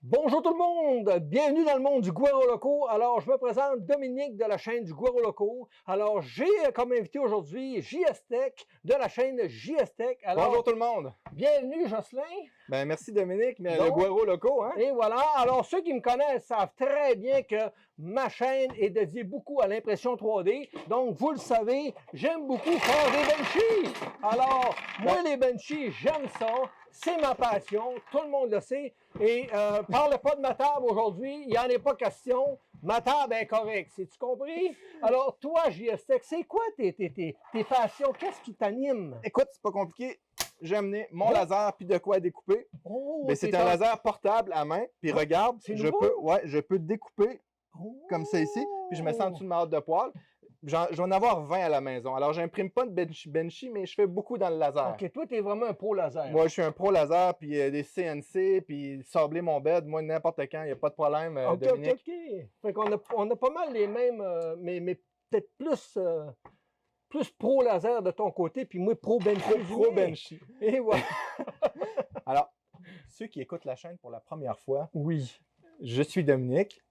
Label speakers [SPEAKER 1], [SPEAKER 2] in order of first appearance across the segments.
[SPEAKER 1] Bonjour tout le monde, bienvenue dans le monde du Guaro Loco. Alors, je me présente Dominique de la chaîne du Guaro Loco. Alors, j'ai comme invité aujourd'hui JS Tech de la chaîne JS Tech. Alors,
[SPEAKER 2] Bonjour tout le monde.
[SPEAKER 1] bienvenue Jocelyn.
[SPEAKER 2] Ben merci Dominique, mais
[SPEAKER 1] Donc,
[SPEAKER 2] le Guaro Loco, hein?
[SPEAKER 1] Et voilà, alors ceux qui me connaissent savent très bien que ma chaîne est dédiée beaucoup à l'impression 3D. Donc, vous le savez, j'aime beaucoup faire des benchies. Alors, moi, les benchies, j'aime ça. C'est ma passion, tout le monde le sait. Et parle pas de ma table aujourd'hui, il n'y en est pas question. Ma table est correcte, c'est-tu compris? Alors, toi, JS Tech, c'est quoi tes passions? Qu'est-ce qui t'anime?
[SPEAKER 2] Écoute, c'est pas compliqué. J'ai amené mon laser puis de quoi découper.
[SPEAKER 1] Oh,
[SPEAKER 2] Ben, c'est un laser portable à main. Puis regarde,
[SPEAKER 1] c'est
[SPEAKER 2] je
[SPEAKER 1] nouveau?
[SPEAKER 2] je peux découper comme ça ici. Puis je me sens en dessous de ma hotte de poêle. Je vais en avoir 20 à la maison. Alors, j'imprime pas de benchy, mais je fais beaucoup dans le laser.
[SPEAKER 1] OK, toi, tu es vraiment un pro laser.
[SPEAKER 2] Moi, je suis un pro laser, puis des CNC, puis sabler mon bed. Moi, n'importe quand, il n'y a pas de problème,
[SPEAKER 1] OK,
[SPEAKER 2] Dominique.
[SPEAKER 1] OK. Fait qu'on on a pas mal les mêmes, mais peut-être plus pro laser de ton côté, puis moi pro benchy.
[SPEAKER 2] Pro benchy.
[SPEAKER 1] Et voilà.
[SPEAKER 2] Alors, ceux qui écoutent la chaîne pour la première fois,
[SPEAKER 1] Oui.
[SPEAKER 2] je suis Dominique.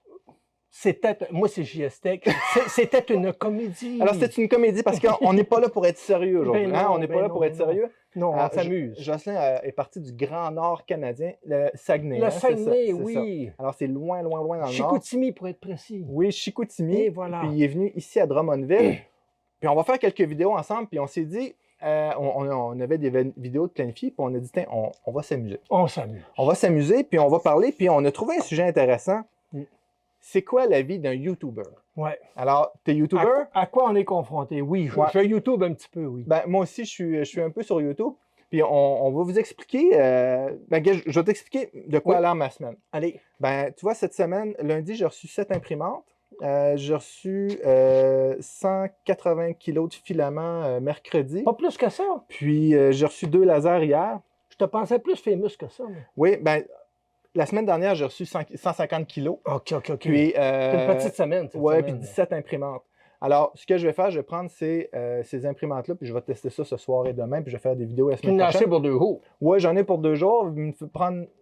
[SPEAKER 1] Moi, c'est JS Tech. C'était une comédie.
[SPEAKER 2] Alors, c'est une comédie parce qu'on n'est pas là pour être sérieux aujourd'hui.
[SPEAKER 1] Ben
[SPEAKER 2] hein?
[SPEAKER 1] non,
[SPEAKER 2] On n'est
[SPEAKER 1] ben
[SPEAKER 2] pas là
[SPEAKER 1] non,
[SPEAKER 2] pour
[SPEAKER 1] ben
[SPEAKER 2] être
[SPEAKER 1] non.
[SPEAKER 2] sérieux.
[SPEAKER 1] Non, on
[SPEAKER 2] Alors,
[SPEAKER 1] s'amuse.
[SPEAKER 2] Jocelyn est parti du Grand Nord canadien, le Saguenay.
[SPEAKER 1] Le
[SPEAKER 2] hein,
[SPEAKER 1] Saguenay,
[SPEAKER 2] c'est
[SPEAKER 1] oui.
[SPEAKER 2] ça. Alors, c'est loin, loin, loin dans le nord.
[SPEAKER 1] Chicoutimi, pour être précis.
[SPEAKER 2] Oui, Chicoutimi.
[SPEAKER 1] Et voilà.
[SPEAKER 2] Puis il est venu ici à Drummondville. Puis on va faire quelques vidéos ensemble. Puis on s'est dit, on avait des vidéos de planifiées. Puis on a dit, tiens, on va s'amuser.
[SPEAKER 1] On s'amuse.
[SPEAKER 2] On va s'amuser, puis on va parler. Puis on a trouvé un sujet intéressant.
[SPEAKER 1] Mm.
[SPEAKER 2] C'est quoi la vie d'un YouTuber?
[SPEAKER 1] Ouais.
[SPEAKER 2] Alors, t'es YouTuber?
[SPEAKER 1] À quoi on est confronté? Oui, je YouTube un petit peu, oui.
[SPEAKER 2] Ben, moi aussi, je suis un peu sur YouTube. Puis on va vous expliquer. Je vais t'expliquer de quoi a l'air ma semaine.
[SPEAKER 1] Allez.
[SPEAKER 2] Ben, tu vois, cette semaine, lundi, j'ai reçu 7 imprimantes. J'ai reçu 180 kilos de filaments mercredi.
[SPEAKER 1] Pas plus que ça.
[SPEAKER 2] Puis j'ai reçu 2 lasers hier.
[SPEAKER 1] Je te pensais plus famous que ça. Mais...
[SPEAKER 2] Oui, ben, la semaine dernière, j'ai reçu 150 kilos.
[SPEAKER 1] OK.
[SPEAKER 2] Puis,
[SPEAKER 1] c'est une petite semaine.
[SPEAKER 2] Ouais, puis 17 imprimantes. Alors, ce que je vais faire, je vais prendre ces imprimantes-là, puis je vais tester ça ce soir et demain, puis je vais faire des vidéos la
[SPEAKER 1] Tu
[SPEAKER 2] semaine
[SPEAKER 1] en as
[SPEAKER 2] prochaine.
[SPEAKER 1] acheté pour 2 jours.
[SPEAKER 2] Oui, j'en ai pour 2 jours.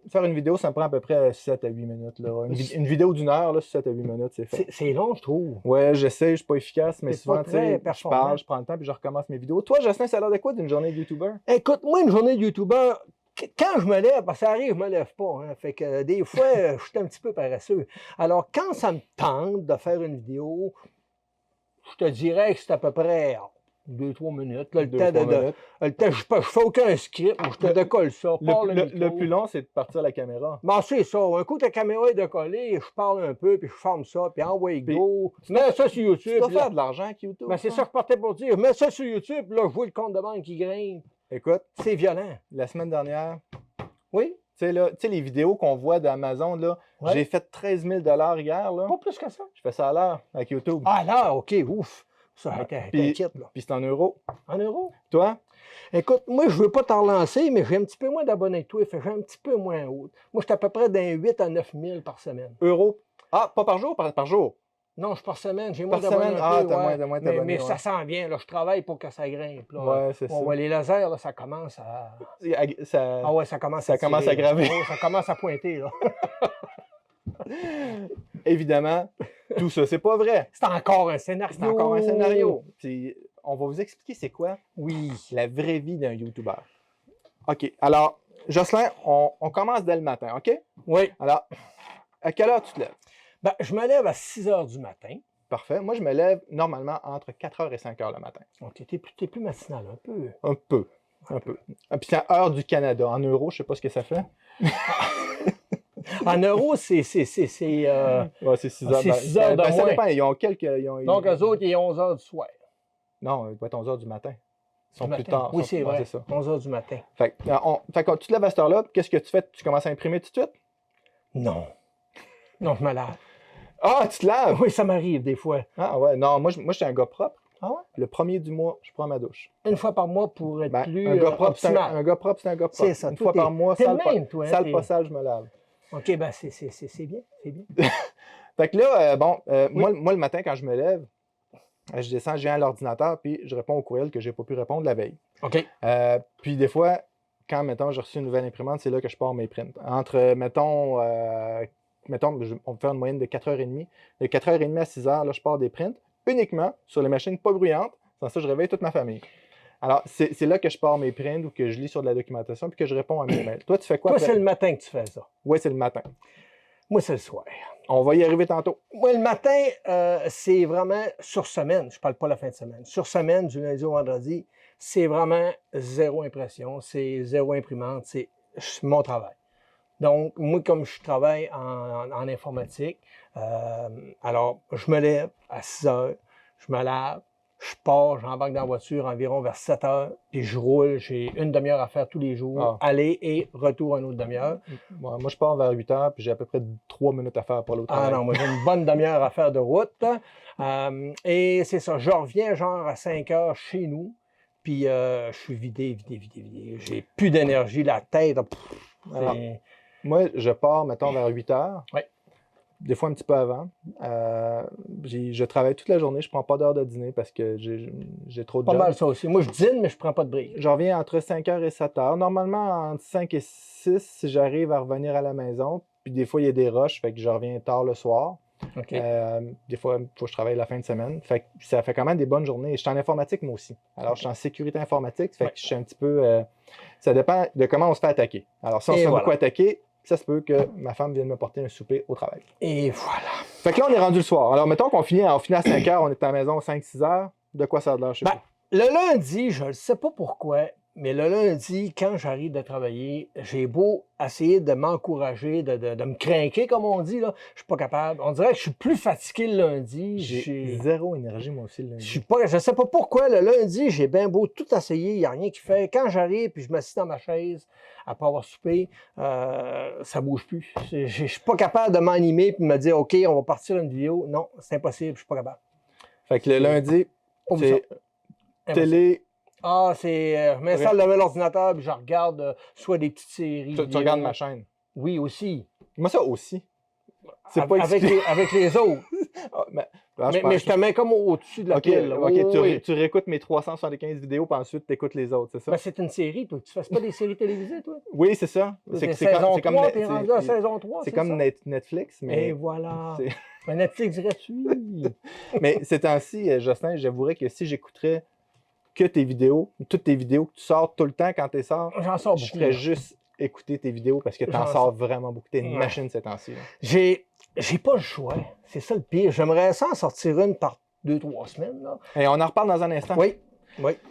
[SPEAKER 2] Faire une vidéo, ça me prend à peu près 7 à 8 minutes. Là. Une vidéo d'une heure, là, 7 à 8 minutes, c'est fait.
[SPEAKER 1] C'est long, je trouve.
[SPEAKER 2] Ouais, j'essaie, je suis pas efficace, mais
[SPEAKER 1] C'est
[SPEAKER 2] souvent,
[SPEAKER 1] pas
[SPEAKER 2] tu
[SPEAKER 1] très
[SPEAKER 2] sais, je
[SPEAKER 1] performant.
[SPEAKER 2] parle, je prends le temps, puis je recommence mes vidéos. Toi, Jocelyn, ça a l'air de quoi d'une journée de YouTuber?
[SPEAKER 1] Écoute, moi, une journée de YouTuber, quand je me lève, parce que ça arrive, je me lève pas. Hein, fait que des fois, je suis un petit peu paresseux. Alors, quand ça me tente de faire une vidéo, je te dirais que c'est à peu près 2-3 minutes. Là, le temps, je fais aucun script, je te décolle ça.
[SPEAKER 2] Le plus long, c'est de partir la caméra.
[SPEAKER 1] Ben, c'est ça. Un coup, ta caméra est décollée, je parle un peu, puis je forme ça, puis envoie go. Mets ça sur YouTube.
[SPEAKER 2] Tu dois faire de l'argent avec YouTube.
[SPEAKER 1] Ben, c'est ça que je partais pour dire. Mets ça sur YouTube, là, je vois le compte de banque qui grimpe.
[SPEAKER 2] Écoute,
[SPEAKER 1] c'est violent.
[SPEAKER 2] La semaine dernière,
[SPEAKER 1] oui.
[SPEAKER 2] Tu sais, les vidéos qu'on voit d'Amazon, là, j'ai fait 13 000 hier. Là.
[SPEAKER 1] Pas plus que ça.
[SPEAKER 2] Je fais ça à l'heure avec YouTube.
[SPEAKER 1] Ah, à l'heure, OK, ouf. Ça t'inquiète, là.
[SPEAKER 2] Puis c'est en euros.
[SPEAKER 1] En euros?
[SPEAKER 2] Toi?
[SPEAKER 1] Écoute, moi, je veux pas t'en relancer, mais j'ai un petit peu moins d'abonnés que toi. Fait j'ai un petit peu moins haut. Moi, je suis à peu près d'un 8 à 9 000 par semaine.
[SPEAKER 2] Euros? Ah, pas par jour? Par jour?
[SPEAKER 1] Non, je suis par semaine. J'ai moins
[SPEAKER 2] d'abonnés. Ah, t'as moins d'abonnés.
[SPEAKER 1] Mais ça s'en vient. Là, je travaille pour que ça grimpe. Là.
[SPEAKER 2] Ouais, c'est ça.
[SPEAKER 1] Ouais, les lasers, là, ça commence à... Ah ouais, ça commence
[SPEAKER 2] à graver.
[SPEAKER 1] Oh, ça commence à pointer, là.
[SPEAKER 2] Évidemment, tout ça, c'est pas vrai.
[SPEAKER 1] C'est encore un scénario.
[SPEAKER 2] C'est encore un scénario. Puis, on va vous expliquer c'est quoi
[SPEAKER 1] oui.
[SPEAKER 2] la vraie vie d'un YouTuber. OK. Alors, Jocelyn, on commence dès le matin, OK?
[SPEAKER 1] Oui.
[SPEAKER 2] Alors, à quelle heure tu te lèves?
[SPEAKER 1] Ben, je me lève à 6 h du matin.
[SPEAKER 2] Parfait. Moi, je me lève normalement entre 4 h et 5 h le matin.
[SPEAKER 1] OK. T'es plus matinal, un peu.
[SPEAKER 2] Un peu. Ah, puis c'est heure du Canada. En euros, je sais pas ce que ça fait.
[SPEAKER 1] En euros, c'est 6
[SPEAKER 2] heures.
[SPEAKER 1] C'est 6 heures de moins.
[SPEAKER 2] Ça dépend. Ils ont quelques...
[SPEAKER 1] Donc, eux autres, il est 11 h du soir.
[SPEAKER 2] Non, il doit être 11 h du matin. Ils sont plus tard.
[SPEAKER 1] Oui, c'est vrai.
[SPEAKER 2] Ça.
[SPEAKER 1] 11 h du matin.
[SPEAKER 2] Fait que tu te lèves à cette heure-là, qu'est-ce que tu fais? Tu commences à imprimer tout de suite?
[SPEAKER 1] Non. Non, je me lave.
[SPEAKER 2] Ah, tu te laves?
[SPEAKER 1] Oui, ça m'arrive des fois.
[SPEAKER 2] Ah ouais, non, moi, je suis un gars propre.
[SPEAKER 1] Ah ouais?
[SPEAKER 2] Le premier du mois, je prends ma douche.
[SPEAKER 1] Une fois par mois pour être plus
[SPEAKER 2] un gars propre,
[SPEAKER 1] optimal.
[SPEAKER 2] Un gars propre, c'est un gars propre.
[SPEAKER 1] C'est ça.
[SPEAKER 2] Une fois par mois, sale pas sale, je me lave.
[SPEAKER 1] OK, ben c'est bien, c'est bien.
[SPEAKER 2] Fait que là, moi, le matin, quand je me lève, je descends, je viens à l'ordinateur, puis je réponds au courriel que je n'ai pas pu répondre la veille.
[SPEAKER 1] OK.
[SPEAKER 2] Puis des fois, quand, mettons, j'ai reçu une nouvelle imprimante, c'est là que je pars mes prints. Entre, mettons, on va faire une moyenne de 4h30. De 4h30 à 6h, là, je pars des prints uniquement sur les machines pas bruyantes. Sans ça, je réveille toute ma famille. Alors, c'est là que je pars mes prints ou que je lis sur de la documentation puis que je réponds à mes mails. Toi, tu fais quoi?
[SPEAKER 1] Toi, c'est le matin que tu fais ça.
[SPEAKER 2] Oui, c'est le matin.
[SPEAKER 1] Moi, c'est le soir.
[SPEAKER 2] On va y arriver tantôt.
[SPEAKER 1] Moi, le matin, c'est vraiment sur semaine. Je ne parle pas la fin de semaine. Sur semaine, du lundi au vendredi, c'est vraiment zéro impression, c'est zéro imprimante, c'est mon travail. Donc, moi, comme je travaille en informatique, alors, je me lève à 6 heures, je me lave, je pars, j'embarque dans la voiture environ vers 7 heures, puis je roule. J'ai une demi-heure à faire tous les jours, aller et retour une autre demi-heure.
[SPEAKER 2] Moi, je pars vers 8 heures, puis j'ai à peu près 3 minutes à faire pour l'autre travail.
[SPEAKER 1] Ah non, moi, j'ai une bonne demi-heure à faire de route. Et c'est ça, je reviens genre à 5 heures chez nous, puis je suis vidé. J'ai plus d'énergie, la tête.
[SPEAKER 2] Alors, moi, je pars, mettons, vers 8 heures.
[SPEAKER 1] Oui.
[SPEAKER 2] Des fois un petit peu avant. Je travaille toute la journée, je prends pas d'heure de dîner parce que j'ai trop de
[SPEAKER 1] Pas
[SPEAKER 2] job.
[SPEAKER 1] mal ça aussi. Moi, je dîne, mais je prends pas de break.
[SPEAKER 2] Je reviens entre 5h et 7h. Normalement, entre 5 et 6, si j'arrive à revenir à la maison. Puis des fois, il y a des rushs, fait que je reviens tard le soir.
[SPEAKER 1] Okay.
[SPEAKER 2] Des fois, il faut que je travaille la fin de semaine. Fait que ça fait quand même des bonnes journées. Je suis en informatique, moi aussi. Alors, je suis en sécurité informatique. Fait que je suis un petit peu... ça dépend de comment on se fait attaquer. Alors, si on se fait beaucoup attaquer, ça se peut que ma femme vienne me porter un souper au travail.
[SPEAKER 1] Et voilà.
[SPEAKER 2] Fait que là, on est rendu le soir. Alors, mettons qu'on finit à 5 heures, on est à la maison à 5-6 heures. De quoi ça a l'air chez vous?
[SPEAKER 1] Le lundi, je ne sais pas pourquoi, mais le lundi, quand j'arrive de travailler, j'ai beau essayer de m'encourager, de me craquer, comme on dit, là, je suis pas capable. On dirait que je suis plus fatigué le lundi.
[SPEAKER 2] J'ai zéro énergie, moi aussi, le lundi.
[SPEAKER 1] Je sais pas pourquoi, le lundi, j'ai bien beau tout essayer, il n'y a rien qui fait. Quand j'arrive puis je m'assieds dans ma chaise, après avoir soupé, ça bouge plus. Je suis pas capable de m'animer puis de me dire, OK, on va partir une vidéo. Non, c'est impossible, je suis pas capable.
[SPEAKER 2] Fait que le lundi, c'est télé...
[SPEAKER 1] Ah, je m'installe devant l'ordinateur puis je regarde soit des petites séries.
[SPEAKER 2] Tu regardes ma chaîne?
[SPEAKER 1] Oui, aussi.
[SPEAKER 2] Moi, ça aussi.
[SPEAKER 1] C'est pas avec les autres. mais je te mets comme au-dessus de la pile.
[SPEAKER 2] OK, tu réécoutes mes 375 vidéos, puis ensuite, tu écoutes les autres, c'est ça?
[SPEAKER 1] Ben, c'est une série, toi. Tu fais pas des séries télévisées, toi?
[SPEAKER 2] Oui, c'est ça.
[SPEAKER 1] C'est saison 3, t'es rendu à saison 3,
[SPEAKER 2] c'est comme Netflix, mais...
[SPEAKER 1] Et voilà. Mais Netflix gratuit.
[SPEAKER 2] Mais ces temps-ci, Jocelyn, j'avouerais que si j'écouterais que tes vidéos, toutes tes vidéos que tu sors tout le temps quand tu sors,
[SPEAKER 1] j'en sors beaucoup.
[SPEAKER 2] Je ferais juste écouter tes vidéos parce que tu en sors vraiment beaucoup. Tu es une machine ces temps-ci.
[SPEAKER 1] J'ai pas le choix. C'est ça le pire. J'aimerais ça en sortir une par 2-3 semaines. Là.
[SPEAKER 2] Et on en reparle dans un instant.
[SPEAKER 1] Oui.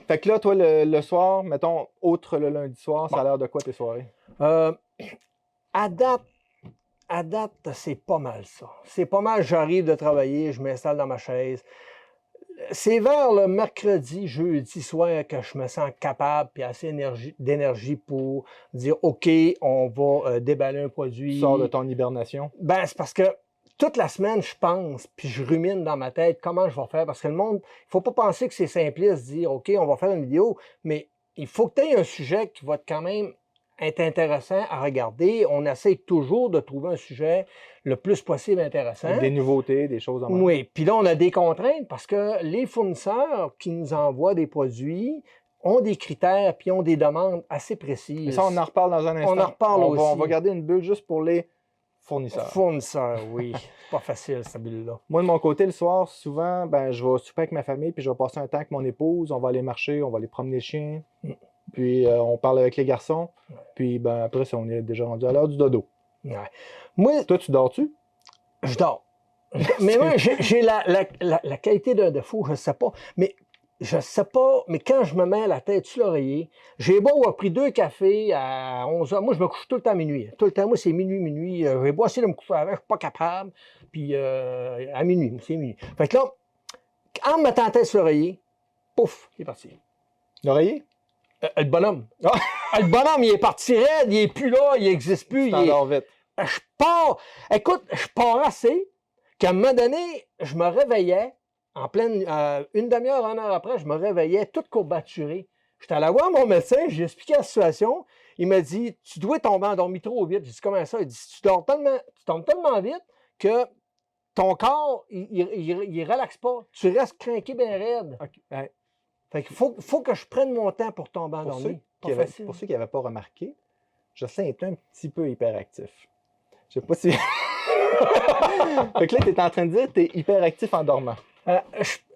[SPEAKER 2] Fait que là, toi, le soir, mettons, outre le lundi soir, ça a l'air de quoi tes soirées?
[SPEAKER 1] À date, c'est pas mal ça. C'est pas mal, j'arrive de travailler, je m'installe dans ma chaise. C'est vers le mercredi, jeudi soir que je me sens capable et assez d'énergie pour dire OK, on va déballer un produit.
[SPEAKER 2] Tu sors de ton hibernation?
[SPEAKER 1] Ben, c'est parce que toute la semaine, je pense, puis je rumine dans ma tête comment je vais faire. Parce que le monde, il ne faut pas penser que c'est simpliste de dire OK, on va faire une vidéo, mais il faut que tu aies un sujet qui va quand même être intéressant à regarder. On essaie toujours de trouver un sujet le plus possible intéressant.
[SPEAKER 2] Avec des nouveautés, des choses en même.
[SPEAKER 1] Oui, puis là, on a des contraintes parce que les fournisseurs qui nous envoient des produits ont des critères puis ont des demandes assez précises.
[SPEAKER 2] Mais ça, on en reparle dans un instant.
[SPEAKER 1] On en reparle aussi.
[SPEAKER 2] On va garder une bulle juste pour les fournisseurs.
[SPEAKER 1] Fournisseurs, oui. C'est pas facile, cette bulle-là.
[SPEAKER 2] Moi, de mon côté, le soir, souvent, je vais souper avec ma famille puis je vais passer un temps avec mon épouse. On va aller marcher, on va aller promener le chien. Puis on parle avec les garçons. Puis après, on est déjà rendu à l'heure du dodo.
[SPEAKER 1] Ouais. Moi,
[SPEAKER 2] toi, tu dors-tu?
[SPEAKER 1] Je dors. Mais moi, j'ai la qualité d'un défaut, je ne sais pas. Mais quand je me mets la tête sur l'oreiller, j'ai beau avoir pris 2 cafés à 11h. Moi, je me couche tout le temps à minuit. Tout le temps, moi, c'est minuit. J'ai beau essayer de me coucher avant, je ne suis pas capable. Puis à minuit, c'est minuit. Fait que là, en me mettant la tête sur l'oreiller, pouf, il est parti.
[SPEAKER 2] L'oreiller?
[SPEAKER 1] Le bonhomme. Le bonhomme, il est parti raide, il n'est plus là, il n'existe plus.
[SPEAKER 2] Tu t'endors vite.
[SPEAKER 1] Je pars. Écoute, je pars assez qu'à un moment donné, je me réveillais en pleine. Une demi-heure, 1 heure après, je me réveillais toute courbaturée. J'étais allé voir mon médecin, j'ai expliqué la situation. Il m'a dit tu dois tomber endormi trop vite. J'ai dit comment ça? Il dit tu tombes tellement vite que ton corps, il relaxe pas. Tu restes craqué bien raide.
[SPEAKER 2] Okay.
[SPEAKER 1] Fait qu'il faut que je prenne mon temps pour tomber endormi. Pas facile.
[SPEAKER 2] Pour ceux qui n'avaient pas remarqué, Jocelyn est un petit peu hyperactif. Je sais pas si... Fait que là, tu es en train de dire que tu es hyperactif en dormant.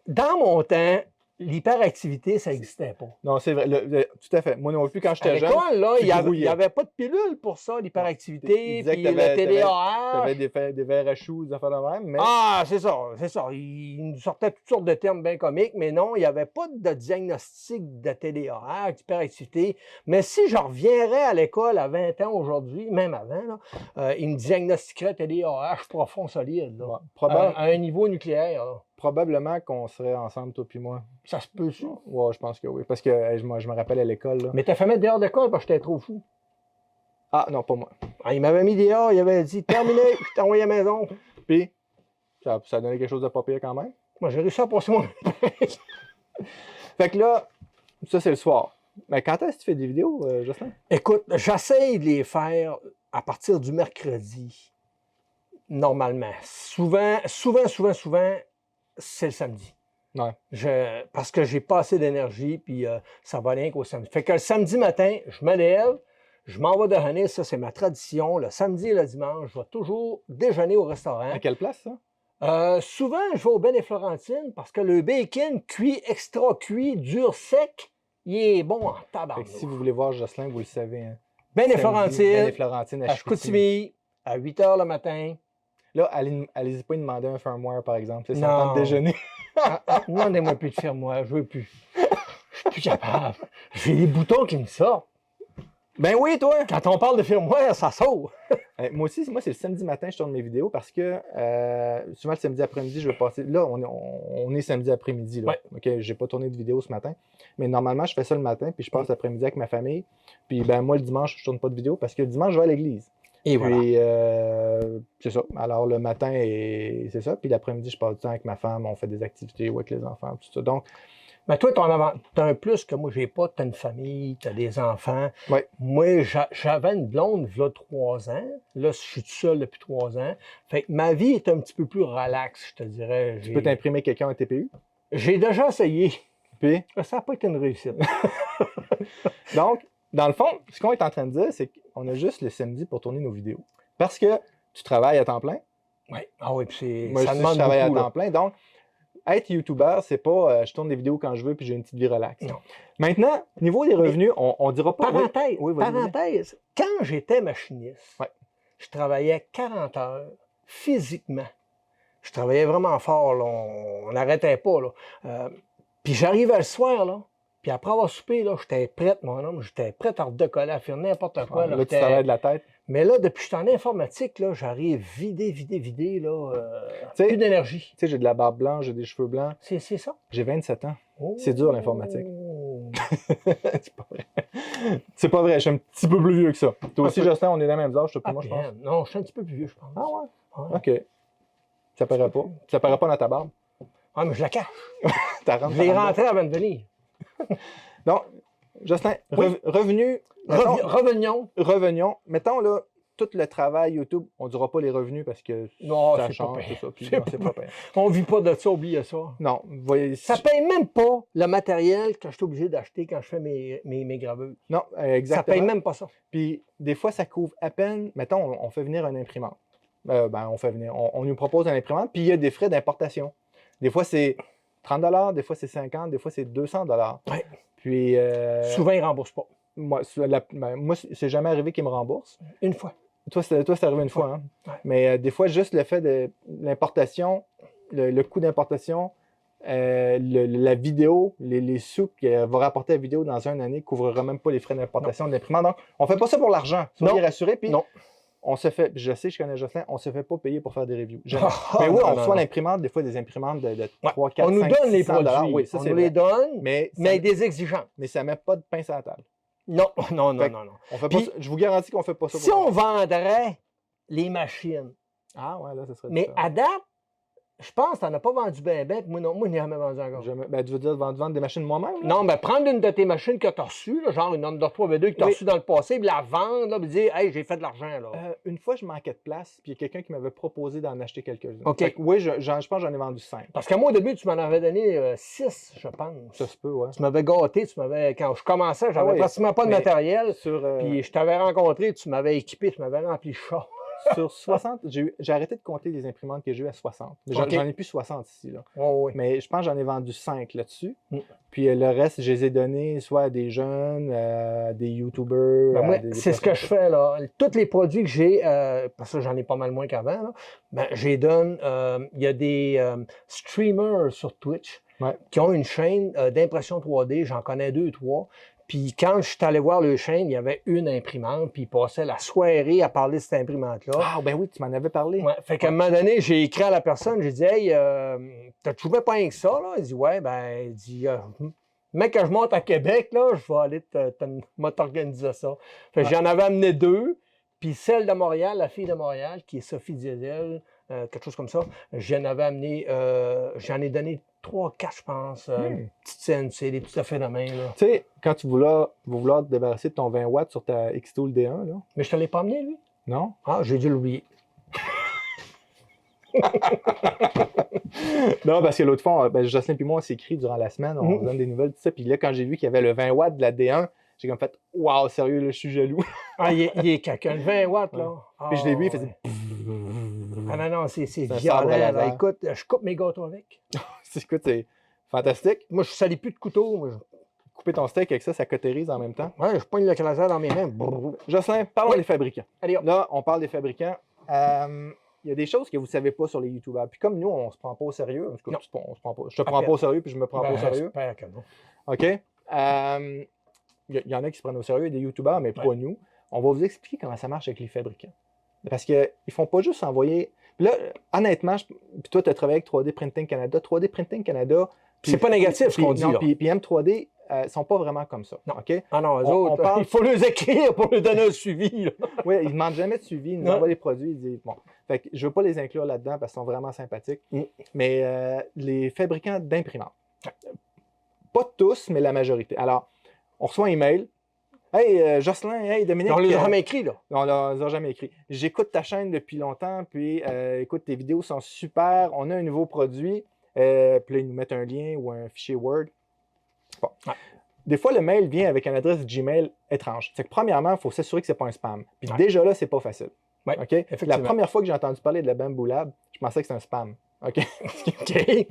[SPEAKER 1] Dans mon temps, l'hyperactivité, ça n'existait pas.
[SPEAKER 2] Non, c'est vrai. Tout à fait. Moi non plus, quand j'étais jeune.
[SPEAKER 1] À l'école, là,
[SPEAKER 2] tu
[SPEAKER 1] il n'y
[SPEAKER 2] grouillais.
[SPEAKER 1] avait pas de pilule pour ça, l'hyperactivité,
[SPEAKER 2] Il disait
[SPEAKER 1] puis
[SPEAKER 2] que
[SPEAKER 1] le
[SPEAKER 2] Tu
[SPEAKER 1] TDAH.
[SPEAKER 2] avais des VRHO, des affaires de même, mais
[SPEAKER 1] Ah, c'est ça. Il nous sortait toutes sortes de termes bien comiques, mais non, il n'y avait pas de diagnostic de TDAH, d'hyperactivité. Mais si je reviendrais à l'école à 20 ans aujourd'hui, même avant, là, il me diagnostiquerait TDAH profond solide, là, à un niveau nucléaire. Là.
[SPEAKER 2] probablement qu'on serait ensemble, toi puis moi.
[SPEAKER 1] Ça se peut, ça.
[SPEAKER 2] Ouais, je pense que oui. Parce que moi, je me rappelle à l'école. Là.
[SPEAKER 1] Mais t'as fait mettre dehors d'école parce que j'étais trop fou.
[SPEAKER 2] Ah, non, pas moi.
[SPEAKER 1] Ah, il m'avait mis dehors, il avait dit terminé, je t'ai envoyé à la maison.
[SPEAKER 2] Puis, ça a donné quelque chose de pas pire quand même.
[SPEAKER 1] Moi, j'ai réussi à passer mon.
[SPEAKER 2] Fait que là, ça, c'est le soir. Mais quand est-ce que tu fais des vidéos, Jocelyn?
[SPEAKER 1] Écoute, j'essaye de les faire à partir du mercredi, normalement. Souvent, c'est le samedi.
[SPEAKER 2] Ouais.
[SPEAKER 1] Parce que j'ai pas assez d'énergie, puis ça va rien qu'au samedi. Fait que le samedi matin, je me lève, je m'en vais déjeuner, ça c'est ma tradition. Le samedi et le dimanche, je vais toujours déjeuner au restaurant.
[SPEAKER 2] À quelle place, ça?
[SPEAKER 1] Souvent, je vais au Ben et Florentine parce que le bacon cuit, extra cuit, dur, sec, il est bon en
[SPEAKER 2] Fait que
[SPEAKER 1] tabarnak.
[SPEAKER 2] si vous voulez voir Jocelyn, vous le savez. Hein.
[SPEAKER 1] Ben et
[SPEAKER 2] Ben et Florentine
[SPEAKER 1] à Chicoutimi, à 8 h le matin.
[SPEAKER 2] Là, allez-y pas demander un firmware, par exemple. C'est
[SPEAKER 1] Non.
[SPEAKER 2] son temps de déjeuner.
[SPEAKER 1] Demandez-moi plus de firmware, je veux plus. Je suis plus capable. J'ai les boutons qui me sortent.
[SPEAKER 2] Ben oui, toi!
[SPEAKER 1] Quand on parle de firmware, ça sort.
[SPEAKER 2] Moi aussi, c'est le samedi matin, je tourne mes vidéos parce que souvent le samedi après-midi, je vais passer. Là, on est samedi après-midi. Là.
[SPEAKER 1] Ouais.
[SPEAKER 2] OK, j'ai pas tourné de vidéo ce matin. Mais normalement, je fais ça le matin, puis je passe l'après-midi avec ma famille. Puis ben moi, le dimanche, je tourne pas de vidéo parce que le dimanche, je vais à l'église.
[SPEAKER 1] Et
[SPEAKER 2] Puis
[SPEAKER 1] voilà.
[SPEAKER 2] c'est ça. Alors le matin, c'est ça. Puis l'après-midi, je passe du temps avec ma femme, on fait des activités ou avec les enfants, tout ça. Donc,
[SPEAKER 1] Mais toi, t'as un plus que moi, j'ai pas. T'as une famille, t'as des enfants.
[SPEAKER 2] Ouais.
[SPEAKER 1] Moi, j'avais une blonde, il y a 3 ans. Là, je suis tout seul depuis 3 ans. Fait que ma vie est un petit peu plus relaxe, je te dirais.
[SPEAKER 2] tu peux t'imprimer quelqu'un à TPU.
[SPEAKER 1] J'ai déjà essayé.
[SPEAKER 2] Puis,
[SPEAKER 1] Ça n'a pas été une réussite.
[SPEAKER 2] donc, dans le fond, ce qu'on est en train de dire, c'est qu'on a juste le samedi pour tourner nos vidéos. Parce que tu travailles à temps plein.
[SPEAKER 1] Oui. Ah oui, puis
[SPEAKER 2] Moi,
[SPEAKER 1] ça
[SPEAKER 2] je
[SPEAKER 1] demande
[SPEAKER 2] travaille
[SPEAKER 1] beaucoup.
[SPEAKER 2] à temps plein. Donc, être YouTuber, c'est pas je tourne des vidéos quand je veux puis j'ai une petite vie relaxe.
[SPEAKER 1] Non.
[SPEAKER 2] Maintenant, niveau des revenus, on dira pas.
[SPEAKER 1] Parenthèse,
[SPEAKER 2] Oui, vas-y,
[SPEAKER 1] parenthèse. Quand j'étais machiniste,
[SPEAKER 2] Ouais.
[SPEAKER 1] je travaillais 40 heures physiquement. Je travaillais vraiment fort, là. On n'arrêtait pas. Là. Puis j'arrivais le soir, là. Puis après avoir soupé, là, j'étais prête, mon homme. J'étais prête à redécoller, à faire n'importe quoi.
[SPEAKER 2] Là, tu travailles de la tête.
[SPEAKER 1] Mais là, depuis que je suis en informatique, là, j'arrive vidé, là. Plus d'énergie.
[SPEAKER 2] Tu sais, j'ai de la barbe blanche, j'ai des cheveux blancs.
[SPEAKER 1] C'est ça.
[SPEAKER 2] J'ai 27 ans.
[SPEAKER 1] Oh.
[SPEAKER 2] C'est dur, l'informatique. C'est pas vrai. C'est pas vrai, je suis un petit peu plus vieux que ça. Toi aussi, Jocelyn, on est dans le même âge, toi et moi, je pense.
[SPEAKER 1] Non, je suis un petit peu plus vieux, je pense.
[SPEAKER 2] Ah ouais?
[SPEAKER 1] Ouais.
[SPEAKER 2] OK. Ça paraît pas. Ça paraît pas dans ta barbe.
[SPEAKER 1] Ah, mais je la cache.
[SPEAKER 2] Je
[SPEAKER 1] l'ai rentrée avant de venir.
[SPEAKER 2] Donc, Jocelyn,
[SPEAKER 1] Oui.
[SPEAKER 2] revenus. Revenons. Mettons, là, tout le travail YouTube, on ne dira pas les revenus parce que
[SPEAKER 1] non,
[SPEAKER 2] ça
[SPEAKER 1] c'est
[SPEAKER 2] change,
[SPEAKER 1] pas
[SPEAKER 2] tout
[SPEAKER 1] payé.
[SPEAKER 2] ça. Puis, non, c'est pas payé.
[SPEAKER 1] On vit pas de ça, oubliez ça.
[SPEAKER 2] Non, vous voyez.
[SPEAKER 1] Ça paye même pas le matériel que je suis obligé d'acheter quand je fais mes gravures.
[SPEAKER 2] Non, exactement.
[SPEAKER 1] Ça paye même pas ça.
[SPEAKER 2] Puis, des fois, ça couvre à peine. Mettons, on fait venir un imprimante. On nous propose un imprimante, puis il y a des frais d'importation. Des fois, c'est 30 $, des fois, c'est 50 $, des fois, c'est 200 $.
[SPEAKER 1] Ouais.
[SPEAKER 2] Puis.
[SPEAKER 1] Souvent, ils ne remboursent pas.
[SPEAKER 2] Moi, c'est jamais arrivé qu'ils me remboursent.
[SPEAKER 1] Une fois.
[SPEAKER 2] Toi, c'est arrivé une fois. Hein?
[SPEAKER 1] Ouais.
[SPEAKER 2] Mais des fois, juste le fait de l'importation, le coût d'importation, la vidéo, les sous que va rapporter la vidéo dans une année ne couvrira même pas les frais d'importation de l'imprimante. Donc, on ne fait pas ça pour l'argent. Soyez rassurés. Puis,
[SPEAKER 1] non.
[SPEAKER 2] On se fait, je sais, je connais Jocelyn, on se fait pas payer pour faire des reviews. Mais oui, on reçoit l'imprimante, des fois des imprimantes de 3, 4, 5, 600 $.
[SPEAKER 1] On nous donne les produits.
[SPEAKER 2] Oui, ça,
[SPEAKER 1] on nous les donne, mais avec des exigences.
[SPEAKER 2] Mais ça ne met pas de pain sur la table.
[SPEAKER 1] Non.
[SPEAKER 2] On fait pas ça, je vous garantis qu'on ne fait pas ça.
[SPEAKER 1] Si on vendrait les machines.
[SPEAKER 2] Ah ouais, là, ça serait
[SPEAKER 1] Mais
[SPEAKER 2] différent.
[SPEAKER 1] à date, Je pense que tu n'en as pas vendu bien, puis moi, non, moi, je n'ai jamais vendu encore.
[SPEAKER 2] Ben, tu veux dire vendre des machines moi-même? Là?
[SPEAKER 1] Non, mais prendre une de tes machines que tu as reçues, là, genre une Under 3V2 que tu as
[SPEAKER 2] Oui.
[SPEAKER 1] reçue dans le passé, puis la vendre, là, puis dire, hey, j'ai fait de l'argent, là.
[SPEAKER 2] Une fois, je manquais de place, puis il y a quelqu'un qui m'avait proposé d'en acheter quelques-unes.
[SPEAKER 1] OK.
[SPEAKER 2] Fait que oui, je pense que j'en ai vendu 5.
[SPEAKER 1] Parce que moi, au début, tu m'en avais donné 6, je pense.
[SPEAKER 2] Ça se peut, ouais.
[SPEAKER 1] Tu m'avais gâté, quand je commençais, j'avais
[SPEAKER 2] oui,
[SPEAKER 1] pratiquement pas de
[SPEAKER 2] mais
[SPEAKER 1] matériel.
[SPEAKER 2] Sur,
[SPEAKER 1] Puis je t'avais rencontré, tu m'avais équipé, tu m'avais rempli le chat.
[SPEAKER 2] sur 60, j'ai arrêté de compter les imprimantes que j'ai eues à 60. J'en
[SPEAKER 1] OK.
[SPEAKER 2] ai plus 60 ici, là.
[SPEAKER 1] Oui.
[SPEAKER 2] Mais je pense que j'en ai vendu 5 là-dessus.
[SPEAKER 1] Mm.
[SPEAKER 2] Puis le reste, je les ai donnés soit à des jeunes, à des YouTubers.
[SPEAKER 1] Ben,
[SPEAKER 2] à
[SPEAKER 1] moi,
[SPEAKER 2] des
[SPEAKER 1] c'est ce que je fais, là. Tous les produits que j'ai, parce que j'en ai pas mal moins qu'avant, là, ben, je les donne. Il y a des streamers sur Twitch
[SPEAKER 2] Ouais.
[SPEAKER 1] qui ont une chaîne d'impression 3D. J'en connais 2, 3. Puis quand je suis allé voir leur chaîne, il y avait une imprimante, puis ils passaient la soirée à parler de cette imprimante-là.
[SPEAKER 2] Ah, ben oui, tu m'en avais parlé.
[SPEAKER 1] Ouais, fait qu'à un moment donné, j'ai écrit à la personne, j'ai dit, hey, t'as trouvé pas rien que ça, là? Il dit, ouais, ben, il dit, mec, quand je monte à Québec, là, je vais aller t'organiser ça. Fait que j'en avais amené 2, puis celle de Montréal, la fille de Montréal, qui est Sophie Diesel, quelque chose comme ça, j'en avais amené, j'en ai donné 3, 4, je pense, une petite scène, c'est des petits effets de main, là.
[SPEAKER 2] Tu sais, quand tu vouloir te débarrasser de ton 20 watts sur ta X-Tool D1, là,
[SPEAKER 1] Mais je te l'ai pas amené, lui?
[SPEAKER 2] non?
[SPEAKER 1] Ah, j'ai dû l'oublier.
[SPEAKER 2] Non, parce que l'autre fois, Jocelyn et moi, on s'écrit durant la semaine, on donne des nouvelles, tout ça. Puis là, quand j'ai vu qu'il y avait le 20 watts de la D1, j'ai comme fait « Wow, sérieux, là, je suis jaloux. »
[SPEAKER 1] Ah, il est quelqu'un de 20 watts, là. Ah,
[SPEAKER 2] Puis je l'ai vu, il faisait...
[SPEAKER 1] Ah non, c'est
[SPEAKER 2] un
[SPEAKER 1] violent.
[SPEAKER 2] sabre
[SPEAKER 1] Là.
[SPEAKER 2] laser.
[SPEAKER 1] Écoute, je coupe mes gâteaux avec.
[SPEAKER 2] Écoute, c'est fantastique.
[SPEAKER 1] Moi, je ne salis plus de couteau. Moi,
[SPEAKER 2] Couper ton steak avec ça, ça cautérise en même temps.
[SPEAKER 1] ouais, je pogne le laser dans mes mains. Brrr.
[SPEAKER 2] Jocelyn, parlons des fabricants.
[SPEAKER 1] Allez, hop.
[SPEAKER 2] Là, on parle des fabricants. Il y a des choses que vous ne savez pas sur les YouTubers. Puis comme nous, on ne se prend pas au sérieux. En tout cas, on se prend pas. Je te prends pas au sérieux, puis je me prends pas au sérieux.
[SPEAKER 1] J'espère que non.
[SPEAKER 2] OK? Il y en a qui se prennent au sérieux, des YouTubers, mais pas nous. On va vous expliquer comment ça marche avec les fabricants. Parce qu'ils ne font pas juste envoyer... Puis là, honnêtement, puis toi, tu as travaillé avec 3D Printing Canada. 3D Printing Canada...
[SPEAKER 1] C'est pas négatif, ce qu'on dit, là.
[SPEAKER 2] Puis M3D, ne sont pas vraiment comme ça.
[SPEAKER 1] Non.
[SPEAKER 2] OK?
[SPEAKER 1] Ah non, eux
[SPEAKER 2] On
[SPEAKER 1] autres,
[SPEAKER 2] parle-
[SPEAKER 1] il faut les écrire pour leur donner un suivi. Là.
[SPEAKER 2] Oui, ils ne demandent jamais de suivi. Ils nous
[SPEAKER 1] Non.
[SPEAKER 2] envoient les produits. Ils disent, bon. Fait que je ne veux pas les inclure là-dedans parce qu'ils sont vraiment sympathiques. Mais les fabricants d'imprimantes, pas tous, mais la majorité. Alors, on reçoit un email. Hey, Jocelyn, hey, Dominique.
[SPEAKER 1] On les a jamais écrits, là.
[SPEAKER 2] On ne les a jamais écrit. J'écoute ta chaîne depuis longtemps, puis écoute, tes vidéos sont super. On a un nouveau produit. Puis là, ils nous mettent un lien ou un fichier Word. Bon.
[SPEAKER 1] Ouais.
[SPEAKER 2] Des fois, le mail vient avec une adresse Gmail étrange. C'est que premièrement, il faut s'assurer que ce n'est pas un spam. Puis déjà là, c'est pas facile.
[SPEAKER 1] Ouais,
[SPEAKER 2] OK?
[SPEAKER 1] effectivement.
[SPEAKER 2] La première fois que j'ai entendu parler de la Bamboo Lab, je pensais que c'était un spam. OK?
[SPEAKER 1] OK.